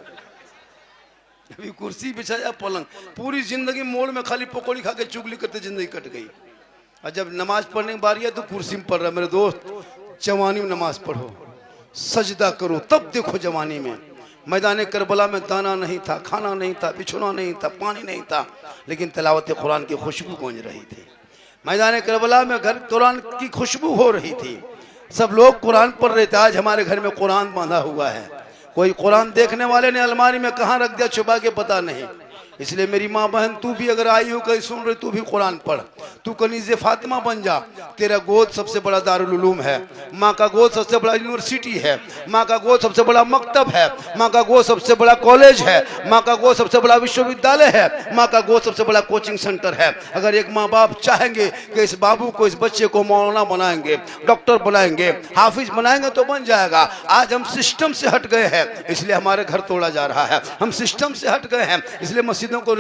अभी कुर्सी बिछाया, पलंग। पूरी जिंदगी मोड़ में खाली पकौड़ी खा के चुगली करते जिंदगी कट गई। और जब नमाज पढ़ने की बारी है तो कुर्सी में पढ़ रहा है। मेरे दोस्त, जवानी में नमाज पढ़ो, सजदा करो, तब देखो जवानी में। मैदान करबला में दाना नहीं था, खाना नहीं था, बिछोना नहीं था, पानी नहीं था, लेकिन तिलावत कुरान की खुशबू गूंज रही थी। मैदान करबला में घर कुरान की खुशबू हो रही थी, सब लोग कुरान पढ़ रहे थे। आज हमारे घर में कुरान बांधा हुआ है, कोई कुरान देखने वाले ने अलमारी में कहाँ रख दिया छुपा के पता नहीं। इसलिए मेरी माँ बहन, तू भी अगर आई हो कहीं सुन रही, तू भी कुरान पढ़, तू कनीज़े फातिमा बन जा। तेरा गोद सबसे बड़ा दारुल उलूम है, माँ का गोद सबसे बड़ा यूनिवर्सिटी है, माँ का गोद सबसे बड़ा मकतब है, माँ का गोद सबसे बड़ा कॉलेज है, माँ का गोद सबसे बड़ा विश्वविद्यालय है, माँ का गोद सबसे बड़ा कोचिंग सेंटर है। अगर एक माँ बाप चाहेंगे कि इस बाबू को, इस बच्चे को मौलाना बनाएंगे, डॉक्टर बनाएंगे, हाफिज बनाएंगे तो बन जाएगा। आज हम सिस्टम से हट गए हैं, इसलिए हमारे घर तोड़ा जा रहा है। हम सिस्टम से हट गए हैं, इसलिए मस्जिदों को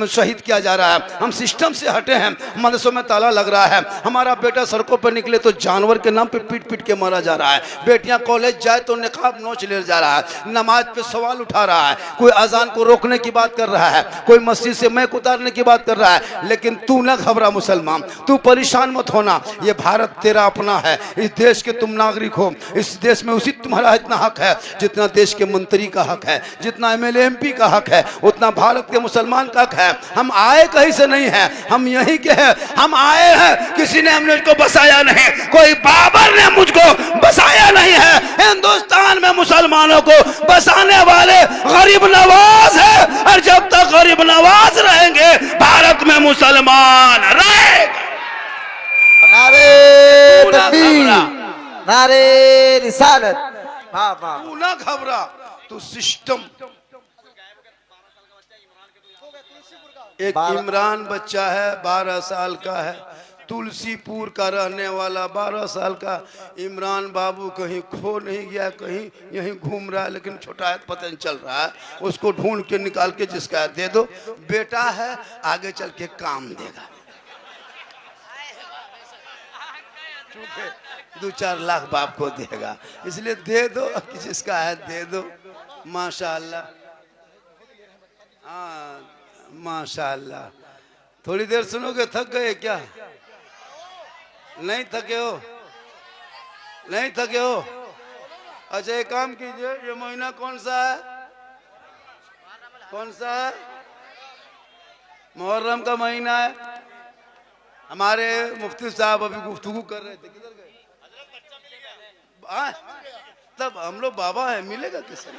शहीद किया जा रहा है। हम सिस्टम से हटे हैं, मदरसों में ताला लग रहा है। हमारा बेटा सड़कों पर निकले तो जानवर के नाम पे पीट पीट के मारा जा रहा है। बेटियां कॉलेज जाए तो निकाब नोच ले जा रहा है। नमाज पे सवाल उठा रहा है, कोई अजान को रोकने की बात कर रहा है, कोई मस्जिद से मैक उतारने की बात कर रहा है। लेकिन तू न घबरा मुसलमान, तू परेशान मत होना, ये भारत तेरा अपना है, इस देश के तुम नागरिक हो। इस देश में उसी तुम्हारा इतना हक है जितना देश के मंत्री का हक है, जितना MLA MP का हक है, उतना भारत के मुसलमान का हक है। हम आए कहीं से नहीं है, हम यहीं के हैं। हम आए हैं, किसी ने हमने मुझको बसाया नहीं, कोई बाबर ने मुझको बसाया नहीं है। हिंदुस्तान में मुसलमानों को बसाने वाले गरीब नवाज है, और जब तक गरीब नवाज रहेंगे भारत में मुसलमान रहेगा। नारे तकबीर, नारे रिसालत, वाह वाह। तू ना घबरा, तू सिस्टम। एक इमरान बच्चा है, 12 साल का है, तुलसीपुर का रहने वाला, 12 साल का इमरान बाबू कहीं खो नहीं गया, कहीं यहीं घूम रहा है, लेकिन छोटा है पता नहीं चल रहा है। उसको ढूंढ के निकाल के जिसका दे दो, बेटा है, आगे चल के काम देगा। चूके 2-4 लाख बाप को देगा, इसलिए दे दो, जिसका है दे दो। माशाअल्लाह, हाँ माशाअल्लाह। थोड़ी देर सुनोगे, थक गए क्या? नहीं थके हो? नहीं थके हो? अच्छा एक काम कीजिए, ये महीना कौन सा है? कौन सा है? मुहर्रम का महीना है। हमारे मुफ्ती साहब अभी गुफ्तगू कर रहे थे, किधर गए? तब हम लोग बाबा है, मिलेगा किसे?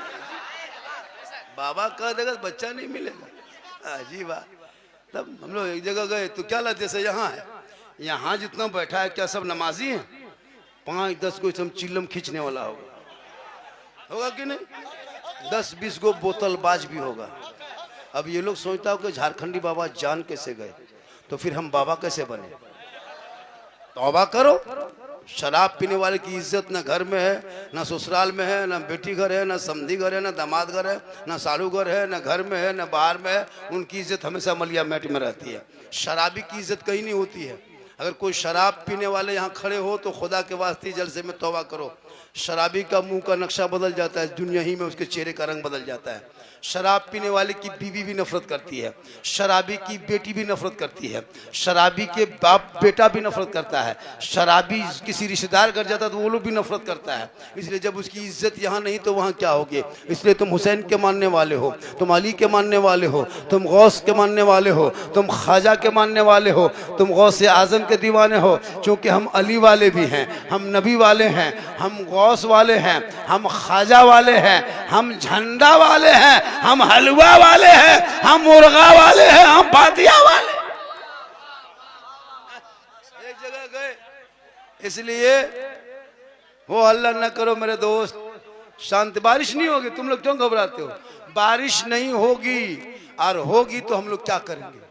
बाबा कह देगा बच्चा नहीं मिलेगा, अजीब बात। तब हम लोग एक जगह गए तो क्या लगे, जैसे यहाँ है, यहाँ जितना बैठा है क्या सब नमाजी हैं? 5-10 को हम चिल्लम खींचने वाला होगा कि नहीं? 10-20 को बोतलबाज भी होगा। अब ये लोग सोचता हो कि झारखंडी बाबा जान कैसे गए, तो फिर हम बाबा कैसे बने? तौबा करो। शराब पीने वाले की इज्जत ना घर में है, ना ससुराल में है, ना बेटी घर है, ना समधी घर है, ना दामाद घर है, ना साड़ू घर है, ना घर में है, ना बाहर में है। उनकी इज्जत हमेशा मलिया मैट में रहती है। शराबी की इज्जत कहीं नहीं होती है। अगर कोई शराब पीने वाले यहाँ खड़े हो तो खुदा के वास्ते जलसे में तौबा करो। शराबी का मुंह का नक्शा बदल जाता है, दुनिया ही में उसके चेहरे का रंग बदल जाता है। शराब पीने वाले की बीवी भी नफरत करती है, शराबी की बेटी भी नफरत करती है, शराबी के बाप बेटा भी नफरत करता है, शराबी किसी रिश्तेदार घर जाता है तो वो लोग भी नफरत करता है। इसलिए जब उसकी इज्जत यहाँ नहीं तो वहाँ क्या होगी? इसलिए तुम हुसैन के मानने वाले हो, तुम अली के मानने वाले हो, तुम गौस के मानने वाले हो, तुम ख्वाजा के मानने वाले हो, तुम गौस आजम के दीवाने हो। क्योंकि हम अली वाले भी हैं, हम नबी वाले हैं, हम गौस वाले हैं, हम ख्वाजा वाले हैं, हम झंडा वाले हैं, हम हलवा वाले हैं, हम मुर्गा वाले हैं, हम पातिया वाले। एक जगह गए, इसलिए वो अल्लाह न करो मेरे दोस्त, शांति। बारिश नहीं होगी, तुम लोग क्यों घबराते हो? बारिश नहीं होगी, और होगी तो हम लोग क्या करेंगे?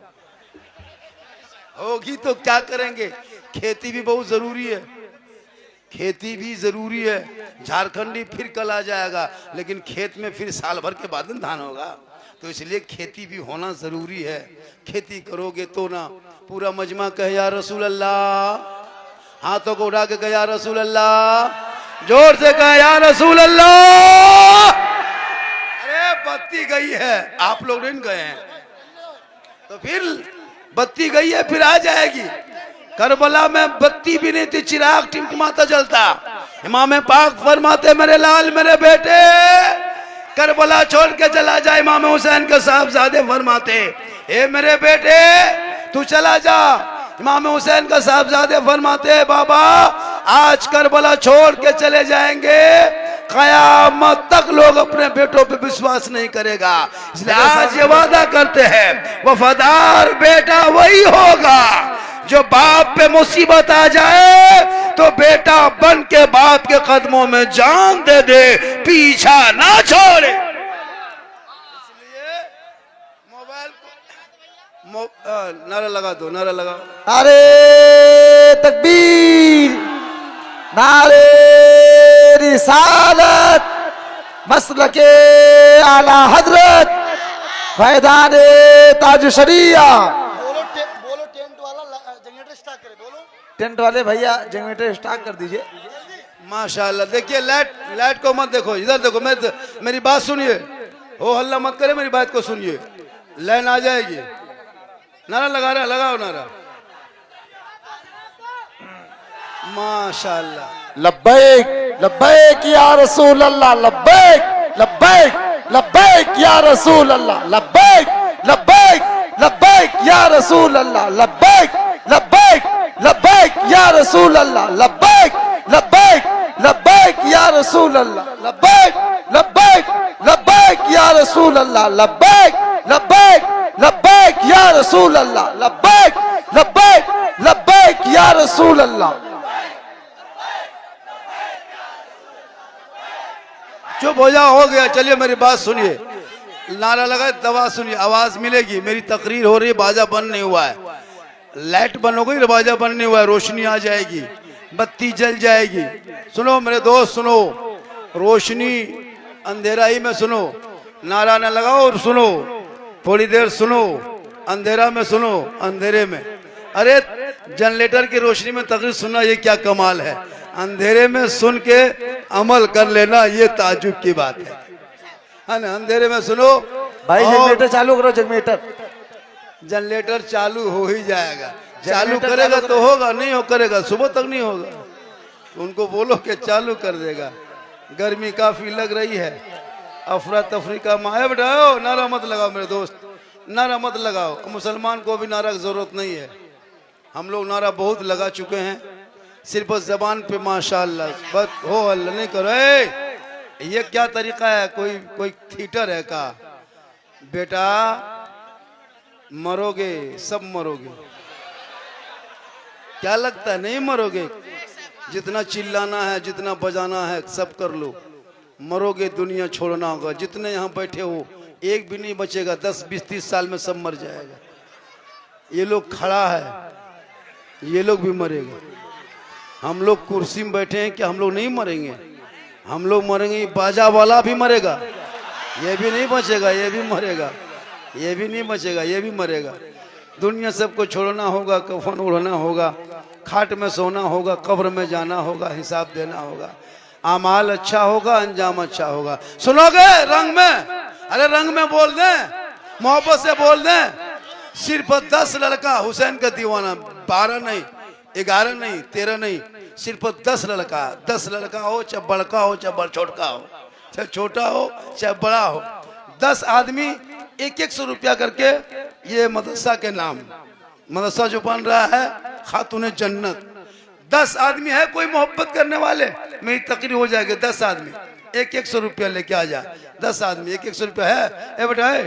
होगी तो क्या करेंगे? खेती भी बहुत जरूरी है, खेती भी जरूरी है। झारखंडी फिर कल आ जाएगा, लेकिन खेत में फिर साल भर के बाद धान होगा, तो इसलिए खेती भी होना जरूरी है। खेती करोगे तो ना। पूरा मजमा कहे या रसूल अल्लाह, हाथों को उठा के कहे या रसूल अल्लाह, जोर से कहे या रसूल अल्लाह। अरे बत्ती गई है, आप लोग नहीं गए हैं तो फिर बत्ती गई है, फिर आ जाएगी। करबला में बत्ती भी नहीं थी, चिराग टिमटिमाता जलता। इमाम पाक फरमाते मेरे लाल मेरे बेटे, करबला छोड़ के चला जाए। इमाम हुसैन के साहबजादे फरमाते ए मेरे बेटे तू चला जा। इमाम हुसैन का साहबजादे फरमाते बाबा आज करबला छोड़ के चले जाएंगे, कयामत तक लोग अपने बेटों पे विश्वास नहीं करेगा। इसलिए आज ये वादा करते हैं वफादार बेटा वही होगा जो बाप पे मुसीबत आ जाए तो बेटा बन के बाप के कदमों में जान दे दे, पीछा ना छोड़े। इसलिए मोबाइल को नारा लगा दो, नारा लगा। नारे तकबीर, नारे रिसालत, मसलके आला हजरत, फैदाने ताज शरिया। टेंट वाले भैया जनरेटर स्टार्ट कर दीजिए। माशाल्लाह। देखिए लाइट को मत देखो, इधर देखो। मेरी बात सुनिए, हो हल्ला मत करे, मेरी बात को सुनिए। लाइन आ जाएगी, नारा लगा रहा, लगाओ नारा। माशाल्लाह। लब्बैक लब्बैक या रसूल अल्लाह, लब्बैक लब्बैक लब्बैक या रसूल अल्लाह, लब्बैक लब्बैक लब्बैक या रसूल अल्लाह, लब्बैक लब्बैक लब्बैक या रसूल अल्लाह, लब्बैक लब्बैक लब्बैक या रसूल अल्लाह, लब्बैक लब्बैक लब्बैक या रसूल अल्लाह, लब्बैक लब्बैक लब्बैक या रसूल अल्लाह, लब्बैक लब्बैक लब्बैक या रसूल अल्लाह। चुप हो जाओ, हो गया। चलिए मेरी बात सुनिए, नारा लगा, दवा सुनिए, आवाज मिलेगी। मेरी तकरीर हो रही है, बाजा बंद नहीं हुआ है। लाइट बंद हो गई, बाजा बंद नहीं हुआ है, रोशनी आ जाएगी, बत्ती जल जाएगी। सुनो मेरे दोस्त, सुनो, रोशनी अंधेरा ही में सुनो। नारा न लगाओ और सुनो, थोड़ी देर सुनो, अंधेरा में सुनो, अंधेरे में। अरे जनरेटर की रोशनी में तकरीर सुनना ये क्या कमाल है, अंधेरे में सुन के अमल कर लेना ये ताजुब की बात है ना। अंधेरे में सुनो भाई और जनरेटर चालू करो, जनरेटर। जनरेटर चालू हो ही जाएगा, चालू करेगा तो होगा, नहीं हो करेगा सुबह तक नहीं होगा। उनको बोलो कि चालू कर देगा। गर्मी काफी लग रही है, अफरा तफरी का माया बैठाओ, नारा मत लगाओ मेरे दोस्त, नारा मत लगाओ। मुसलमान को भी नारा की जरूरत नहीं है, हम लोग नारा बहुत लगा चुके हैं, सिर्फ बस जबान पे माशाअल्लाह बस हो अल्लाह नहीं करो। ये क्या तरीका है, कोई थिएटर है का? बेटा मरोगे, सब मरोगे, क्या लगता है नहीं मरोगे? जितना चिल्लाना है, जितना बजाना है सब कर लो, मरोगे, दुनिया छोड़ना होगा। जितने यहाँ बैठे हो एक भी नहीं बचेगा, 10 20 30 साल में सब मर जाएगा। ये लोग खड़ा है, ये लोग भी मरेगा। हम लोग कुर्सी में बैठे हैं कि हम लोग नहीं मरेंगे? हम लोग मरेंगे, बाजा वाला भी मरेगा, ये भी नहीं बचेगा, ये भी मरेगा, ये भी नहीं बचेगा, ये भी मरेगा। दुनिया सबको छोड़ना होगा, कफन ओढ़ना होगा, खाट में सोना होगा, कब्र में जाना होगा, हिसाब देना होगा। अमाल अच्छा होगा, अंजाम अच्छा होगा। सुनोगे रंग में? अरे रंग में बोल दें, मोहब्बत से बोल दें। सिर्फ 10 लड़का हुसैन का दीवाना, 12 नहीं, 11 नहीं, 13 नहीं, सिर्फ 10 लड़का। 10 लड़का हो, चाहे बड़का हो चाहे छोटका हो, चाहे छोटा हो चाहे बड़ा हो, 10 आदमी 100 रुपया करके ये मदरसा के नाम, मदरसा जो बन रहा है खातून जन्नत। 10 आदमी है कोई मोहब्बत करने वाले, मेरी तकरीर हो जाएगी। 10 आदमी 100 रुपया लेके आ जा। 10 आदमी 100 रुपया है। ए बेटा है,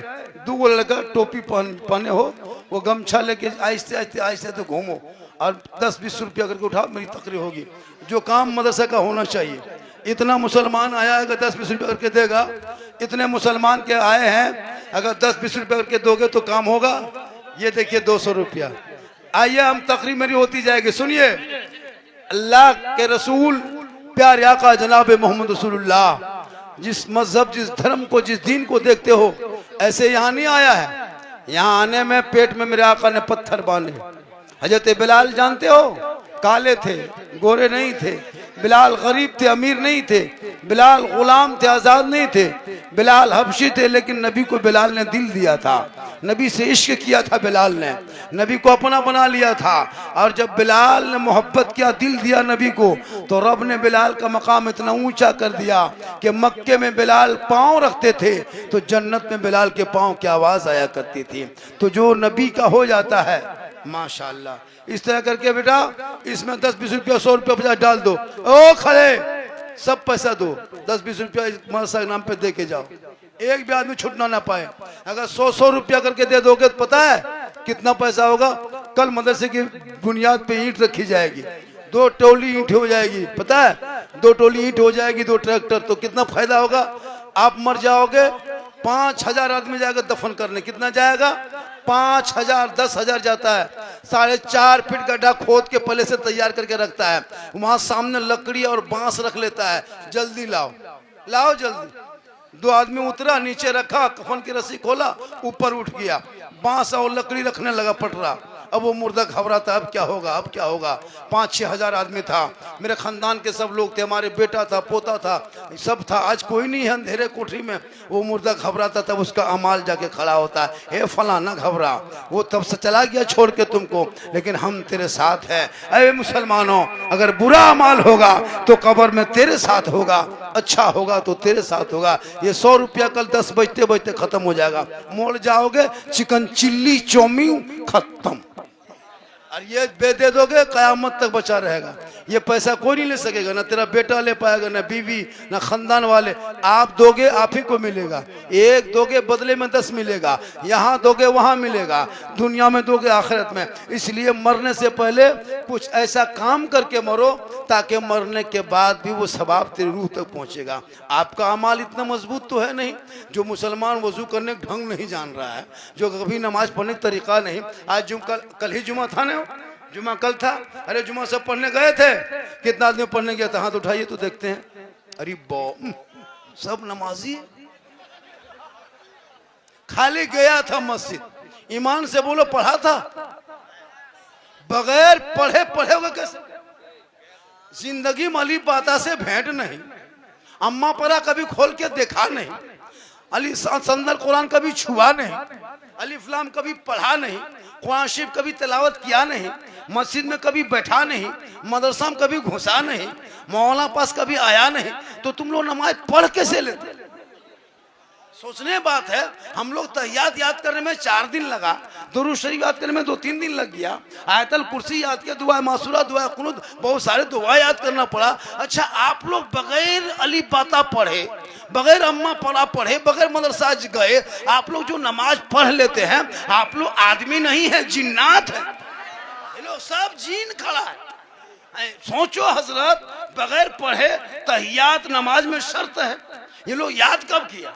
2 लड़का टोपी पहने हो, वो गमछा लेके आहिस्ते आहिस्ते आहिस्ते तो घूमो और 10-20 रुपया करके उठाओ, मेरी तकरीर होगी। जो काम मदरसा का होना चाहिए। इतना मुसलमान आया, अगर 10-20 रुपया करके देगा, इतने मुसलमान के आए हैं, अगर 10-20 रुपया करके दोगे तो काम होगा। ये देखिए 200 रुपया। आइए हम तकरीर मेरी होती जाएगी, सुनिए। अल्लाह के रसूल प्यारे आका जनाब मोहम्मद रसूलुल्लाह जिस मजहब, जिस धर्म को, जिस दीन को देखते हो, ऐसे यहाँ नहीं आया है। यहाँ आने में पेट में मेरे आका ने पत्थर बांधे। हजरत बिलाल जानते हो, काले थे, गोरे नहीं थे। बिलाल गरीब थे, अमीर नहीं थे। बिलाल गुलाम थे, आजाद नहीं थे। बिलाल हबशी थे, लेकिन नबी को बिलाल ने दिल दिया था, नबी से इश्क किया था। बिलाल ने नबी को अपना बना लिया था। और जब बिलाल ने मोहब्बत किया, दिल दिया नबी को, तो रब ने बिलाल का मकाम इतना ऊंचा कर दिया कि मक्के में बिलाल पाँव रखते थे तो जन्नत में बिलाल के पाँव की आवाज़ आया करती थी। तो जो नबी का हो जाता है माशाअल्लाह, इस तरह करके बेटा इसमें 10-20 रुपया, 100 रुपया 50 डाल दो। ओ खड़े सब पैसा दो, 10-20 रुपया मदरसा के नाम पे दे के जाओ, एक भी आदमी छूटना ना पाए। अगर 100-100 रुपया करके दे दोगे तो पता है कितना पैसा होगा? कल मदरसे की बुनियाद पे ईंट रखी जाएगी, 2 टोली ईंट हो जाएगी, पता है? 2 टोली ईंट हो जाएगी, 2 ट्रैक्टर, तो कितना फायदा होगा? आप मर जाओगे, 5000 आदमी जाएगा दफन करने, कितना जाएगा? 5000, 10,000 जाता है। 4.5 फीट गड्ढा खोद के पहले से तैयार करके रखता है, वहां सामने लकड़ी और बांस रख लेता है। जल्दी लाओ, लाओ जल्दी। 2 आदमी उतरा, नीचे रखा, कफन की रस्सी खोला, ऊपर उठ गया, बांस और लकड़ी रखने लगा पटरा। अब वो मुर्दा घबराता, अब क्या होगा, अब क्या होगा? 5-6 हजार आदमी था, मेरे खानदान के सब लोग थे, हमारे बेटा था, पोता था, सब था। आज कोई नहीं है अंधेरे कोठरी में। वो मुर्दा घबराता, तब उसका अमाल जाके खड़ा होता है, हे फला ना घबरा, वो तब से चला गया छोड़ के तुमको, लेकिन हम तेरे साथ हैं। अरे मुसलमानों, अगर बुरा अमाल होगा तो कब्र में तेरे साथ होगा, अच्छा होगा तो तेरे साथ होगा। ये 100 रुपया कल 10 बजते बजते खत्म हो जाएगा, मोड़ जाओगे, चिकन चिल्ली चौमीन खत्म। और ये दे दोगे, कयामत तक बचा रहेगा। ये पैसा कोई नहीं ले सकेगा, ना तेरा बेटा ले पाएगा, ना बीवी, ना खानदान वाले। आप दोगे आप ही को मिलेगा, एक दोगे बदले में 10 मिलेगा, यहाँ दोगे वहाँ मिलेगा, दुनिया में दोगे आखिरत में। इसलिए मरने से पहले कुछ ऐसा काम करके मरो ताकि मरने के बाद भी वो सवाब तेरी रूह तक पहुँचेगा। आपका अमाल इतना मजबूत तो है नहीं। जो मुसलमान वजू करने का ढंग नहीं जान रहा है, जो कभी नमाज पढ़ने का तरीका नहीं। आज कल ही जुमा था ना, जुमा कल था। अरे जुमा सब पढ़ने गए थे, कितना आदमी पढ़ने गया था? हाथ उठाइए तो देखते हैं। अरे सब नमाजी, खाली गया था मस्जिद। ईमान से बोलो, पढ़ा था? बगैर पढ़े पढ़े होगा कैसे? जिंदगी में अली बाता से भेंट नहीं, अम्मा परा कभी खोल के देखा नहीं, अली संदर कुरान कभी छुआ नहीं, अली फलाम कभी पढ़ा नहीं, कुरान शरीफ कभी तिलावत किया नहीं, मस्जिद में कभी बैठा नहीं, मदरसा में कभी घुसा नहीं, मौलाना पास कभी आया नहीं, तो तुम लोग नमाज पढ़ कैसे लेते? सोचने बात है। हम लोग तहियात याद करने में 4 दिन लगा, दुरूद शरीफ याद करने में 2-3 दिन लग गया, आयतल कुर्सी याद किया, दुआ मासूरा, दुआ कुनूत, बहुत सारे दुआ याद करना पड़ा। अच्छा, आप लोग बगैर अली बाता पढ़े, बगैर अम्मा पढ़ा पढ़े, बगैर मदरसा गए, आप लोग जो नमाज पढ़ लेते हैं, आप लोग आदमी नहीं है, जिन्नात है। ये लोग सब जीन खड़ा है। सोचो हजरत, बगैर पढ़े तहियात नमाज में शर्त है, ये लोग याद कब किया?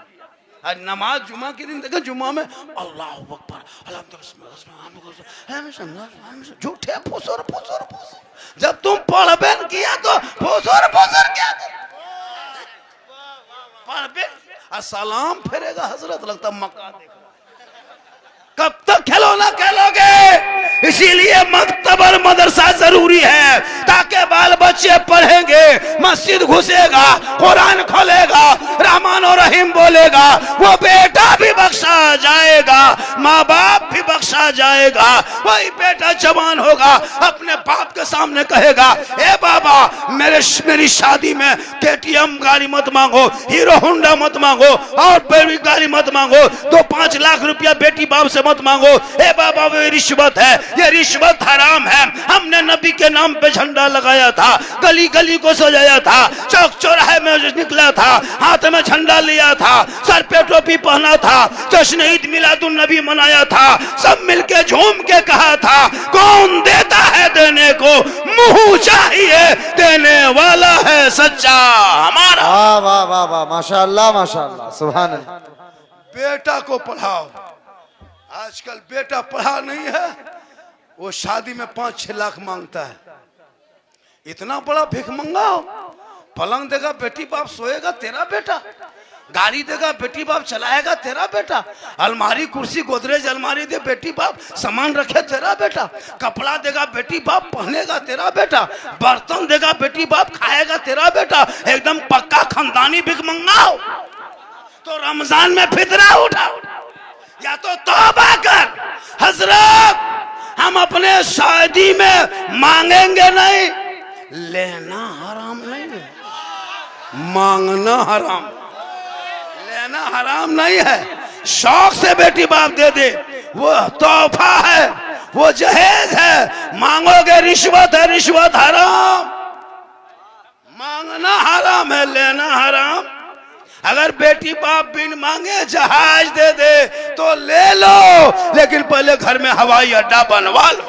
नमाज जुमा के दिन देखो, जुमा में अल्लाह अकबर, झूठे फुसुर फुसुर फुसुर। जब तुम पढ़बे किया तो फुसुर फुसुर क्या पढ़बे? सलाम फेरेगा हजरत, लगता मक्का देखा। कब तक खिलौना खेलोगे? इसीलिए मकतब और मदरसा जरूरी है, ताकि बाल बच्चे पढ़ेंगे, मस्जिद घुसेगा, कुरान खोलेगा, रहमान और रहीम बोलेगा, वो बेटा भी बख्शा जाएगा, माँ बाप भी बख्शा जाएगा। वही बेटा जवान होगा, अपने बाप के सामने कहेगा, ए बाबा मेरी शादी में KTM गाड़ी मत मांगो, हीरो होंडा मत मांगो, और बड़ी गाड़ी मत मांगो, तो 5 लाख रुपया बेटी बाप से मत मांगो। ए बाबा वो रिश्वत है, ये रिश्वत हराम है। हमने नबी के नाम पे झंडा लगाया था, गली गली को सजाया था, चौक चौराहे में निकला था, हाथ में झंडा लिया था, सर पे टोपी पहना था, जश्न ईद मिलादुन नबी मनाया था, सब मिलके झूम के कहा था, कौन देता है देने को, मुंह चाहिए देने वाला है सच्चा हमारा। वाह वाह वाह वाह, माशाअल्लाह माशाअल्लाह, सुभान अल्लाह। बेटा को पढ़ाओ। आजकल बेटा पढ़ा नहीं है, वो शादी में 5-6 लाख मांगता है। इतना बड़ा भिखमंगा हो। पलंग देगा बेटी बाप सोएगा तेरा बेटा, गाड़ी देगा बेटी बाप चलाएगा तेरा बेटा, अलमारी कुर्सी गोदरेज अलमारी दे बेटी बाप सामान रखे तेरा बेटा, कपड़ा देगा बेटी बाप पहनेगा तेरा बेटा, बर्तन देगा बेटी बाप खाएगा तेरा बेटा। एकदम पक्का खानदानी भिखमंगा हो। तो रमजान में फितरा उठा, या तो तौबा कर। हजरत, हम अपने शादी में मांगेंगे नहीं, लेना हराम नहीं है, मांगना हराम, लेना हराम नहीं है। शौक से बेटी बाप दे दे, वो तोहफा है, वो जहेज है। मांगोगे रिश्वत है, रिश्वत हराम, मांगना हराम है, लेना हराम। अगर बेटी बाप बिन मांगे जहाज दे दे तो ले लो, लेकिन पहले घर में हवाई अड्डा बनवा लो,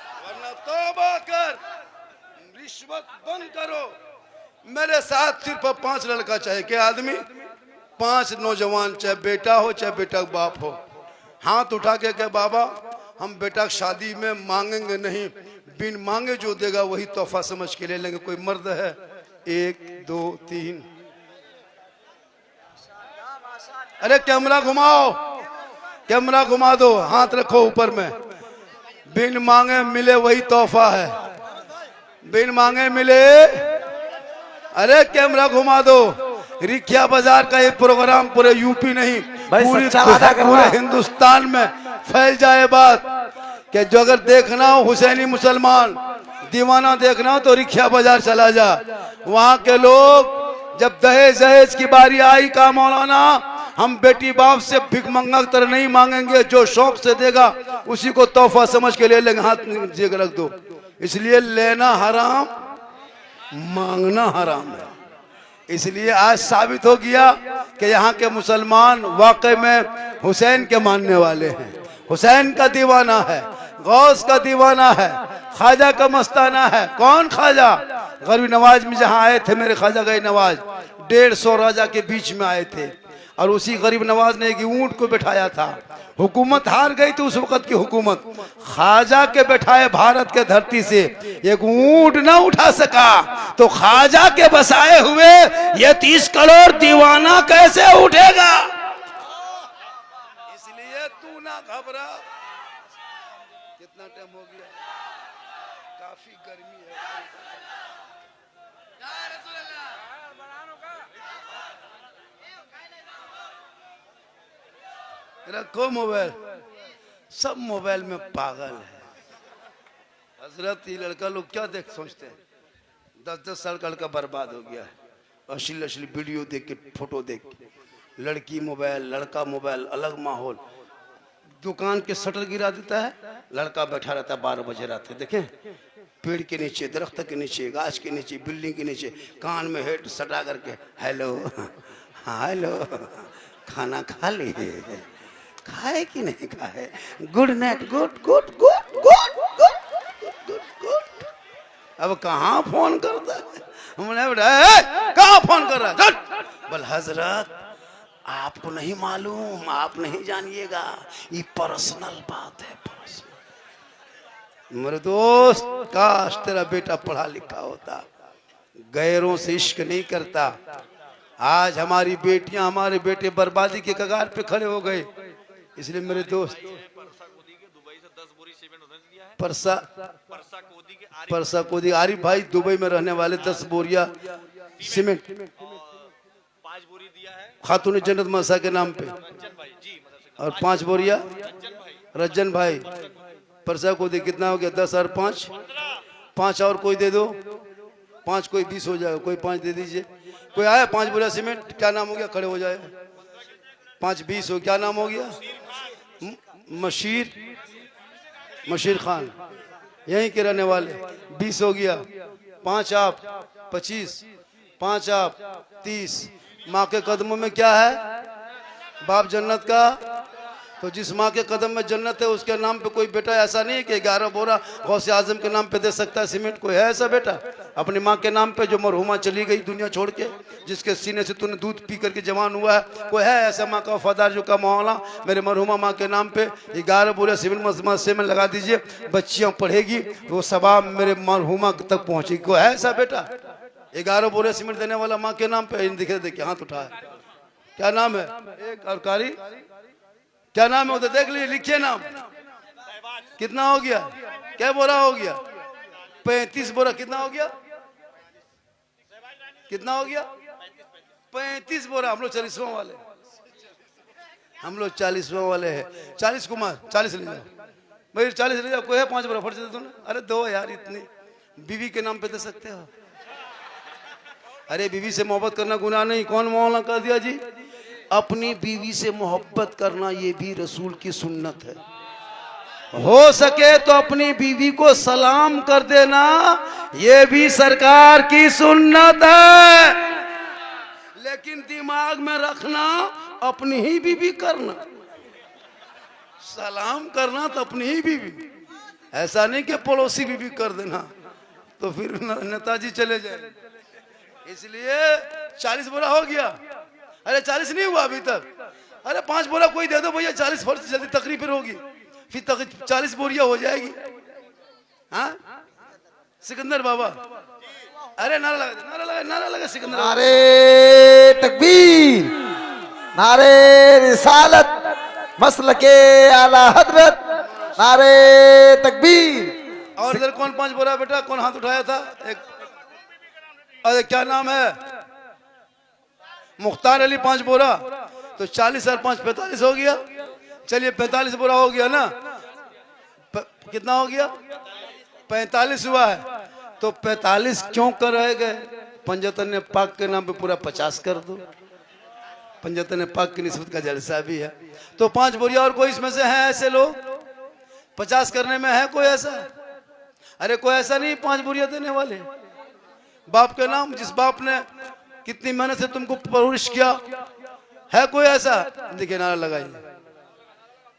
वरना तौबा कर, रिश्वत बंद करो। मेरे साथ सिर्फ 5 लड़का चाहिए, क्या आदमी? 5 नौजवान, चाहे बेटा हो चाहे बेटा का बाप हो, हाथ उठा के कहे बाबा हम बेटा की शादी में मांगेंगे नहीं, बिन मांगे जो देगा वही तोहफा समझ के ले लेंगे। कोई मर्द है? 1 2 3। अरे कैमरा घुमाओ, कैमरा घुमा दो, हाथ रखो ऊपर में। बिन मांगे मिले वही तोहफा है, बिन मांगे मिले। अरे कैमरा घुमा दो। रिखिया बाजार का ये प्रोग्राम पूरे यूपी नहीं, पूरे हिंदुस्तान में फैल जाए बात कि जो अगर देखना हो हुसैनी मुसलमान दीवाना देखना हो तो रिखिया बाजार चला जा। वहां के लोग जब दहेज जहेज की बारी आई, का मौलाना हम बेटी बाप से भिख मंगा तरह नहीं मांगेंगे, जो शौक से देगा उसी को तोहफा समझ के ले लेंगे, हाथ जेब रख दो। इसलिए लेना हराम, मांगना हराम है। इसलिए आज साबित हो गया कि यहाँ के मुसलमान वाकई में हुसैन के मानने वाले हैं, हुसैन का दीवाना है, गौस का दीवाना है, ख्वाजा का मस्ताना है। कौन ख्वाजा? गरीब नवाज में जहाँ आए थे मेरे ख्वाजा गरीब नवाज, 150 राजा के बीच में आए थे, और उसी गरीब नवाज ने एक ऊंट को बैठाया था। हुकूमत हार गई तो उस वक्त की हुकूमत, ख्वाजा के बैठाए भारत के धरती से एक ऊंट ना उठा सका, तो ख्वाजा के बसाए हुए ये 30 करोड़ दीवाना कैसे उठेगा? इसलिए तू ना घबरा, कितना टाइम हो गया? काफी गर्मी है। रखो मोबाइल, सब मोबाइल में पागल है। हजरत ये लड़का लोग क्या देख सोचते हैं? 10-10 साल का लड़का बर्बाद हो गया है, अश्लील अश्लील वीडियो देख के, फोटो देख के। लड़की मोबाइल, लड़का मोबाइल, अलग माहौल। दुकान के शटर गिरा देता है, लड़का बैठा रहता है 12 बजे रात में। देखें, पेड़ के नीचे, दरख्त के नीचे, गाछ के नीचे, बिल्डिंग के नीचे, कान में हेड सटा करके, हेलो हाँ हेलो, खाना खा लिए? खाए कि नहीं खाए? Good night, good good good good good good good. अब कहाँ फोन करता है? हमने बेटा कहाँ फोन कर रहा है? बोल हजरत आपको नहीं मालूम, आप नहीं जानिएगा, ये पर्सनल बात है, पर्सनल। मेरे दोस्त, काश तेरा बेटा पढ़ा लिखा होता, गैरों से इश्क नहीं करता। आज हमारी बेटियां, हमारे बेटे बर्बादी के कगार पे खड़े हो गए। इसलिए मेरे दोस्त, परसा कोदी आरिफ भाई दुबई में रहने वाले 10 बोरिया सीमेंट 5 बोरी दिया है खातून जन्नत मसा के नाम पे, और 5 बोरिया रज्जन भाई परसा कोदी। कितना हो गया? 10 और 5 5 और कोई दे दो, 5 कोई 20 हो जाएगा, कोई 5 दे दीजिए। कोई आया 5 बोरिया सीमेंट? क्या नाम हो गया? खड़े हो जाए। 5 20 हो, क्या नाम हो गया? मशीर खान, यहीं के रहने वाले। 20 हो गया, 5 आप 25, 5 आप 30। माँ के कदमों में क्या है? बाप जन्नत का। तो जिस माँ के कदम में जन्नत है, उसके नाम पे कोई बेटा ऐसा नहीं है कि 11 बोरा गौसे आजम के नाम पे दे सकता है सीमेंट? कोई है ऐसा बेटा अपनी माँ के नाम पे, जो मरहुमा चली गई दुनिया छोड़ के, जिसके सीने से तूने दूध पी करके जवान हुआ है? कोई है ऐसा माँ का वफादार जो का मौला मेरे मरहुमा माँ के नाम पे 11 बोरे सीमेंट मस्से में लगा दीजिए, बच्चियां पढ़ेगी, वो सवाब मेरे मरहुमा तक पहुंचेगी? कोई है ऐसा बेटा 11 बोरे सीमेंट देने वाला माँ के नाम पे? दिखे देखिए, हाथ उठाया। क्या नाम है? एक और कारी, क्या नाम है? उधर देख लीजिए, लिखिए नाम। कितना हो गया? क्या बोरा हो गया? 35 बोरा। कितना हो गया? कितना हो गया? 35 बोरा। हम लोग 40वां वाले, हम लोग 40वां वाले हैं। 40 कुमार 40 ले जाओ भाई, 40 ले जाओ। कोई है 5 बोरा? फट से तुमने? अरे दो यार, इतनी बीवी के नाम पे दे सकते हो? अरे बीवी से मोहब्बत करना गुनाह नहीं, कौन मौला कर दिया जी? अपनी बीवी से मोहब्बत करना ये भी रसूल की सुन्नत है। हो सके तो अपनी बीवी को सलाम कर देना, ये भी सरकार की सुन्नत है। लेकिन दिमाग में रखना, अपनी ही बीवी करना, सलाम करना तो अपनी ही बीवी, ऐसा नहीं कि पड़ोसी बीवी कर देना, तो फिर नेताजी चले जाए। इसलिए 40 बोरा हो गया। अरे 40 नहीं हुआ अभी तक। अरे 5 बोरा कोई दे दो भैया, 40 फर्ज जल्दी तकरीब फिर होगी, फिर 40 बोरिया हो जाएगी। हाँ सिकंदर बाबा, अरे नारा लगा, नारा लगा, नारा लगा सिकंदर। नारे तकबीर, नारे रिसालत, मसलके आला हजरत, नारे तकबीर। और इधर कौन 5 बोरा बेटा? कौन हाथ उठाया था? एक, अरे क्या नाम है? मुख्तार अली 5 बोरा। तो 40 और 5 45 हो गया। चलिए 45 बोरा हो गया ना? कितना हो गया? 45 हुआ है। तो 45 क्यों कर रह गए? पंजतन पाक के नाम पे पूरा 50 कर दो। पंजतन पाक की निस्बत का जलसा भी है। तो 5 बोरिया। और कोई इसमें से है ऐसे लोग 50 करने में? है कोई ऐसा? अरे कोई ऐसा नहीं 5 बोरिया देने वाले? बाप के नाम, जिस बाप ने कितनी मेहनत से तुमको परवरिश किया, है कोई ऐसा? देखिए नारा लगाइए,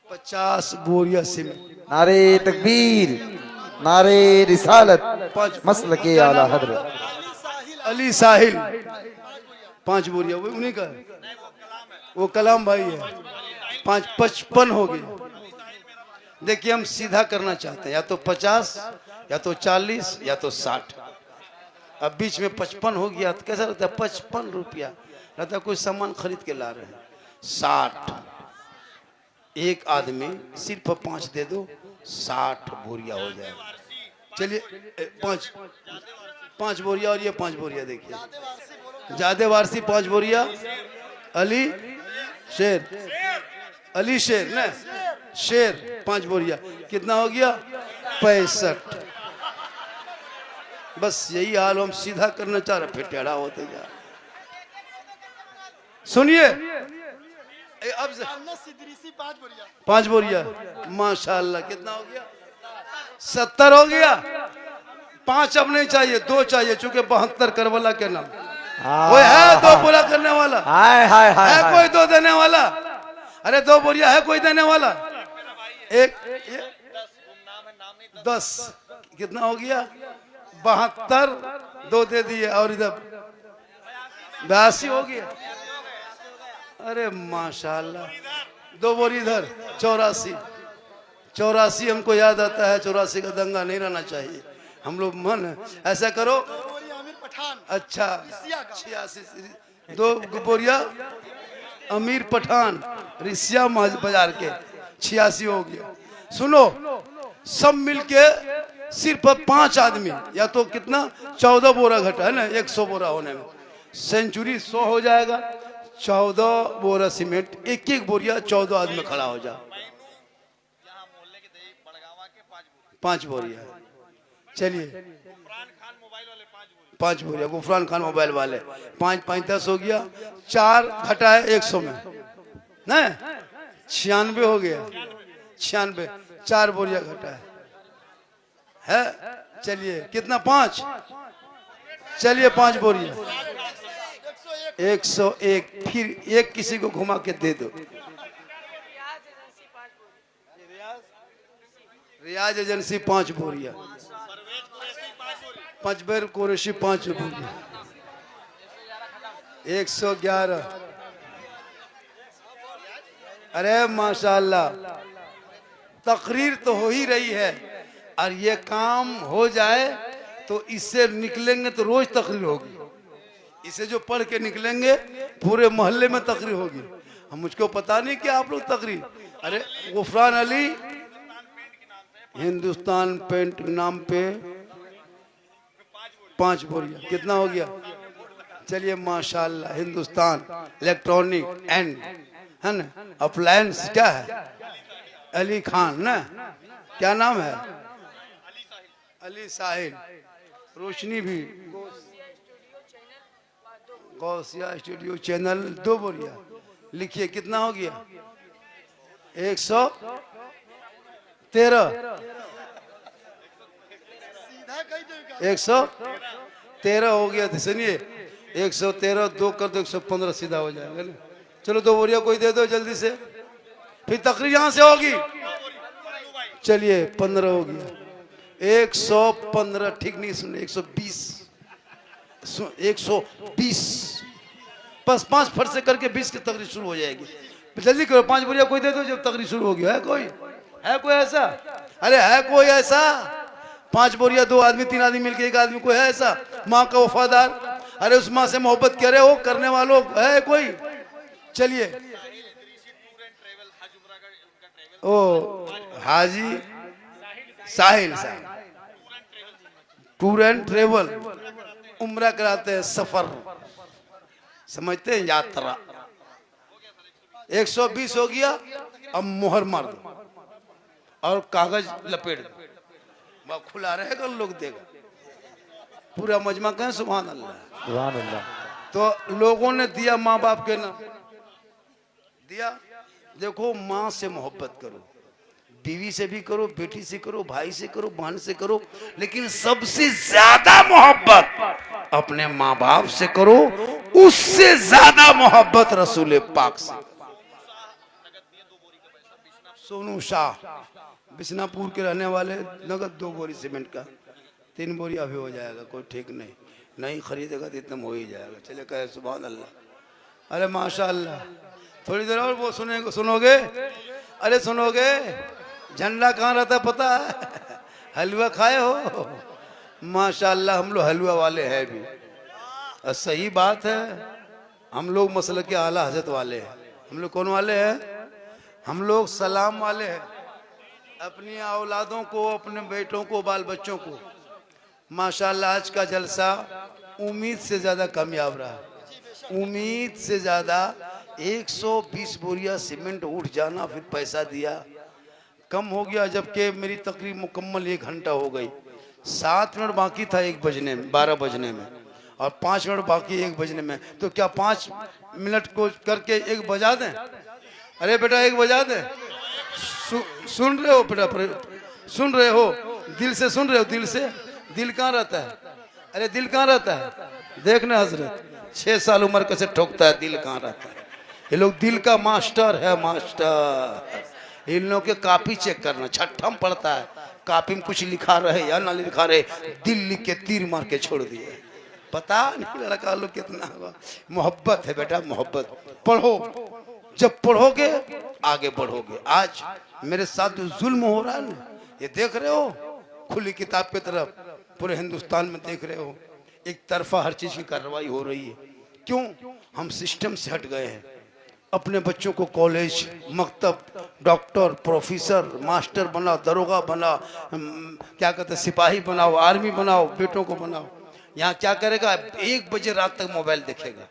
50 बोरिया सीमेंट। नारे तकबीर, नारे रिसालत, मसलके आला हजरत। अली साहिल 5 बोरिया, वो उन्हीं का है, वो कलाम भाई है। 5 55 हो गए। देखिए हम सीधा करना चाहते हैं, या तो 50, या तो 40, या तो 60। अब बीच में 55 हो गया तो कैसा लगता है? 55 रुपया लगता है कोई सामान खरीद के ला रहे हैं। 60 एक आदमी सिर्फ 5 दे दो, 60 बोरिया हो जाएगा। चलिए 5 बोरिया और ये 5 बोरिया देखिए। जादे वारसी 5 बोरिया, अली शेर ना शेर 5 बोरिया, कितना हो गया 65। बस यही हाल हम सीधा करना चाह रहे, फिर टेढ़ा होते जा। सुनिए अब 5 बोरिया माशाल्लाह, कितना हो गया 70 हो गया। 5 अब नहीं चाहिए, 2 चाहिए, चूंकि 72 करबला के नाम कोई है 2 पूरा करने वाला? हाय हाय हाय है कोई 2 देने वाला? अरे 2 बोरिया है कोई देने वाला? एक 10 कितना हो गया 72, 2 दे दिए और इधर 82 हो गया। अरे माशाल्लाह, 2 बोरी इधर 84 हमको याद आता है 84 का दंगा नहीं रहना चाहिए हम लोग। मन ऐसा करो, अच्छा 86, 2 बोरिया अमीर पठान रिसिया बाजार के 86 हो गया। सुनो सब मिलके सिर्फ 5 आदमी, या तो कितना 14 बोरा घटा है ना 100 बोरा होने में, सेंचुरी 100 हो जाएगा। 14 बोरा सीमेंट, एक बोरिया 14 आदमी खड़ा हो जा। 5 बोरिया चलिए 5 बोरिया गुफरान खान मोबाइल वाले 5 5 10 हो गया। 4 घटा है 100 में ना 96 हो गया 96, 4 बोरिया घटा है चलिए कितना 5, चलिए 5 बोरिया 101। फिर एक किसी को घुमा के दे दो। रियाज एजेंसी 5 बोरिया, पंचबेर कुरैशी 5 बोरिया 111। अरे माशाल्लाह, तकरीर तो हो ही रही है और ये काम हो जाए तो इससे निकलेंगे तो रोज तकरीर होगी। इसे जो पढ़ के निकलेंगे पूरे मोहल्ले में तकरीर होगी। हम मुझको पता नहीं कि आप लोग तकरीर, अरे गुफरान अली हिंदुस्तान पेंट नाम पे 5 बोरिया, कितना हो गया? चलिए माशाल्लाह, हिंदुस्तान इलेक्ट्रॉनिक एंड है ना अप्लायंस, क्या है अली खान ना, क्या नाम है? अली साहिल। रोशनी भी गौसिया स्टूडियो चैनल 2 बोरिया। लिखिए कितना हो गया 113 113 हो गया था। सुनिए 113 2 कर दो 115 सीधा हो जाएगा ना। चलो 2 बोरिया कोई दे दो जल्दी से, फिर तकरीर यहां से होगी। चलिए 15 हो गया 115, ठीक नहीं सुने 120 बस 5 फट से करके 20 की तकरीर शुरू हो जाएगी। जल्दी करो 5 बोरिया कोई दे दो जब तकरीर शुरू होगी। है कोई ऐसा? अरे है कोई ऐसा? 5 बोरिया 2 आदमी 3 आदमी मिलके 1 आदमी, कोई है ऐसा? माँ का वफादार, अरे उस माँ से मोहब्बत करे हो करने वालों है कोई? चलिए ओ हाजी साहिल साहब टूर एंड ट्रेवल, उम्रा कराते हैं, सफर समझते हैं, यात्रा। 120 हो गया। अब मोहर मार दो और कागज लपेट दो, वह खुला रहेगा, लोग देगा। पूरा मजमा कहें सुभान अल्लाह सुभान अल्लाह। तो लोगों ने दिया माँ बाप के नाम दिया। देखो माँ से मोहब्बत करो, बीवी से भी करो, बेटी से करो, भाई से करो, बहन से करो, लेकिन सबसे ज्यादा मोहब्बत अपने माँ बाप से करो, उससे ज्यादा मोहब्बत रसूल पाक से। सोनू शाह बिशनापुर के रहने वाले, नगद 2 बोरी सीमेंट का, 3 बोरी अभी हो जाएगा, कोई ठीक नहीं खरीदेगा तो इतना हो ही जाएगा। चले कहे सुभान अल्लाह। अरे माशाअल्लाह, थोड़ी देर और वो सुनोगे। अरे सुनोगे, झंडा कहाँ रहता पता है? हलवा खाए हो? माशाअल्लाह हम लोग हलवा वाले हैं भी, और सही बात है। हम लोग मसलक के आला हजरत वाले हैं। हम लोग कौन वाले हैं? हम लोग सलाम वाले हैं। अपनी औलादों को, अपने बेटों को, बाल बच्चों को। माशाल्लाह आज का जलसा उम्मीद से ज्यादा कामयाब रहा। उम्मीद से ज्यादा 120 बोरिया सीमेंट उठ जाना, फिर पैसा दिया, कम हो गया। जबकि मेरी तकरीब मुकम्मल 1 घंटा हो गई। 7 मिनट बाकी था 1 बजने में, 12 बजने में, और 5 मिनट बाकी 1 बजने में। तो क्या 5 मिनट को करके 1 बजा दें? अरे बेटा 1 बजा दें। सुन रहे हो बेटा? सुन रहे हो? दिल से सुन रहे हो? दिल से? दिल कहाँ रहता है? अरे दिल कहाँ रहता है? देखना हजरत, 6 साल उम्र कैसे ठोकता है, दिल कहाँ रहता है। ये लोग दिल का मास्टर है, मास्टर। इन लोगों के कॉपी चेक करना, छठा में पढ़ता है, कॉपी में कुछ लिखा रहे या ना लिखा रहे, दिल लिख के तीर मार के छोड़ दिए। पता नहीं लड़का लोग कितना मोहब्बत है बेटा, मोहब्बत। पढ़ो, जब पढ़ोगे आगे बढ़ोगे। आज मेरे साथ जो जुल्म हो रहा है ना, ये देख रहे हो, खुली किताब की तरफ पूरे हिंदुस्तान में देख रहे हो, एक तरफा हर चीज की कार्रवाई हो रही है। क्यों? हम सिस्टम से हट गए हैं। अपने बच्चों को कॉलेज, मकतब, डॉक्टर, प्रोफेसर, मास्टर बनाओ, दरोगा बनाओ, क्या कहते हैं, सिपाही बनाओ, आर्मी बनाओ, बेटों को बनाओ। यहाँ क्या करेगा? 1 बजे रात तक मोबाइल देखेगा,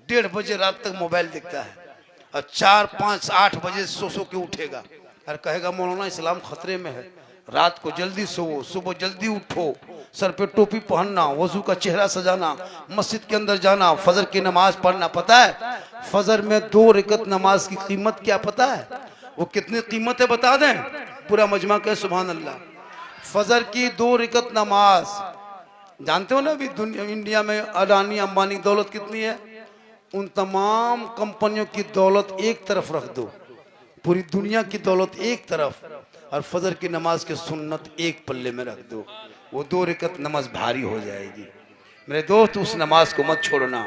1:30 बजे रात तक मोबाइल देखता है, और 4, 5, 8 बजे सो के उठेगा और कहेगा मौलाना इस्लाम खतरे में है। रात को जल्दी सो, सुबह जल्दी उठो, सर पे टोपी पहनना, वजू का चेहरा सजाना, मस्जिद के अंदर जाना, फजर की नमाज पढ़ना। पता है फजर में 2 रकअत नमाज की कीमत क्या पता है? वो कितनी कीमत है बता दें? पूरा मजमा कहे सुभान अल्लाह। फजर की 2 रकअत नमाज, जानते हो ना अभी दुनिया, इंडिया में अडानी अंबानी दौलत कितनी है? उन तमाम कंपनियों की दौलत एक तरफ रख दो, पूरी दुनिया की दौलत एक तरफ, और फजर की नमाज की सुन्नत एक पल्ले में रख दो, वो 2 रकअत नमाज भारी हो जाएगी। मेरे दोस्त उस नमाज को मत छोड़ना,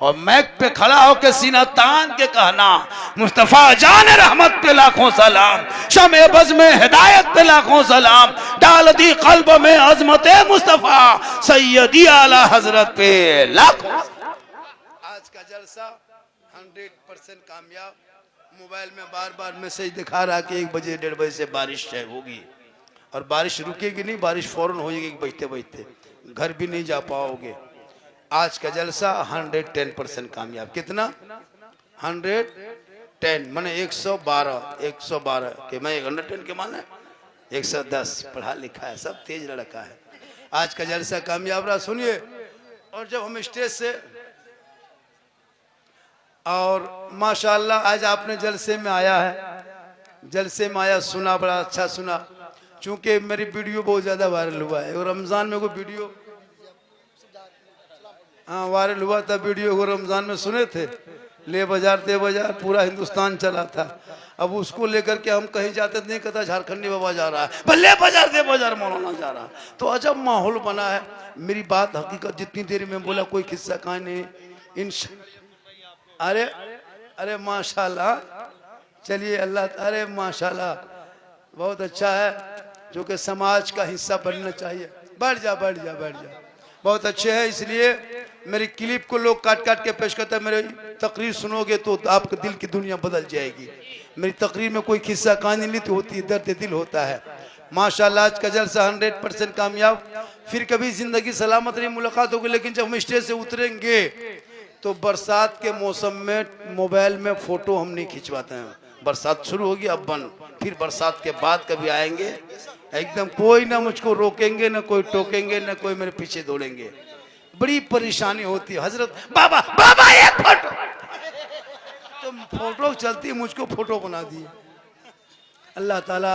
और मैक पे खड़ा होकर सीना तान के कहना, मुस्तफा जान रहमत पे लाखों सलाम, शमे बज़ में हिदायत पे लाखों सलाम, डाल दी कल्ब में अजमत मुस्तफा, सैयदी आला हजरत पे लाखों। आज का जलसा 100% कामयाब। मोबाइल में बार बार मैसेज दिखा रहा कि 1 बजे 1:30 बजे से बारिश होगी, और बारिश रुकेगी नहीं, बारिश फौरन हो जाएगी बजते बजते, घर भी नहीं जा पाओगे। आज का जलसा 110% कामयाब। कितना? 110 माने 112 के मैं 110 के माने 110 पढ़ा लिखा है, सब तेज लड़का है। आज का जलसा कामयाब रहा। सुनिए, और जब हम स्टेज से, और माशाल्लाह आज आपने जलसे में आया है, जलसे में आया, सुना, बड़ा अच्छा सुना। चूंकि मेरी वीडियो बहुत ज़्यादा वायरल हुआ है, और रमज़ान में कोई वीडियो वायरल हुआ था, वीडियो को रमज़ान में सुने थे, ले बाजार ते बाजार, पूरा हिंदुस्तान चला था। अब उसको लेकर के हम कहीं जाते नहीं, कहता झारखंडी बाबा जा रहा है, ले बाजार ते बाजार मौलाना जा रहा। तो अजब माहौल बना है। मेरी बात हकीकत, जितनी देर में बोला कोई किस्सा कहानी नहीं। अरे अरे माशाल्लाह, चलिए अल्लाह, अरे माशाल्लाह बहुत अच्छा है, जो कि समाज का हिस्सा बनना चाहिए। बढ़ जा बढ़ जा बढ़ जा, बहुत अच्छे है। इसलिए मेरी क्लिप को लोग काट काट के पेश करते हैं। मेरी तकरीर सुनोगे तो आपके दिल की दुनिया बदल जाएगी। मेरी तकरीर में कोई किस्सा कहानी नहीं तो होती है, दर्द दिल होता है। माशाल्लाह आज का जलसा 100% कामयाब। फिर कभी जिंदगी सलामत नहीं मुलाकात होगी, लेकिन जब हम स्टेज से उतरेंगे तो बरसात के मौसम में मोबाइल में फोटो हम नहीं खिंचवाते हैं। बरसात शुरू होगी अब बंद, फिर बरसात के बाद कभी आएंगे, एकदम कोई ना मुझको रोकेंगे, ना कोई टोकेंगे, ना कोई मेरे पीछे दौड़ेंगे। बड़ी परेशानी होती है। हजरत बाबा बाबा एक फोटो, तो फोटो चलती, मुझको फोटो बना दिए। अल्लाह ताला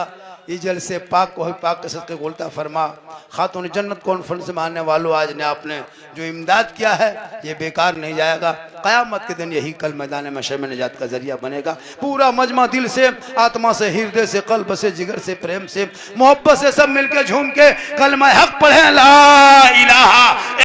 ये जलसे पाक को पाक के सदक़े बोलता फरमा। खातून जन्नत कॉन्फ्रेंस में आने वालों, आज ने आपने जो इमदाद किया है ये बेकार नहीं जाएगा। क़यामत के दिन यही कल मैदान महशर में निजात का जरिया बनेगा। पूरा मजमा दिल से, आत्मा से, हृदय से, कल्ब से, जिगर से, प्रेम से, मोहब्बत से सब मिलकर झूम के कलमा हक पढ़े, ला इलाहा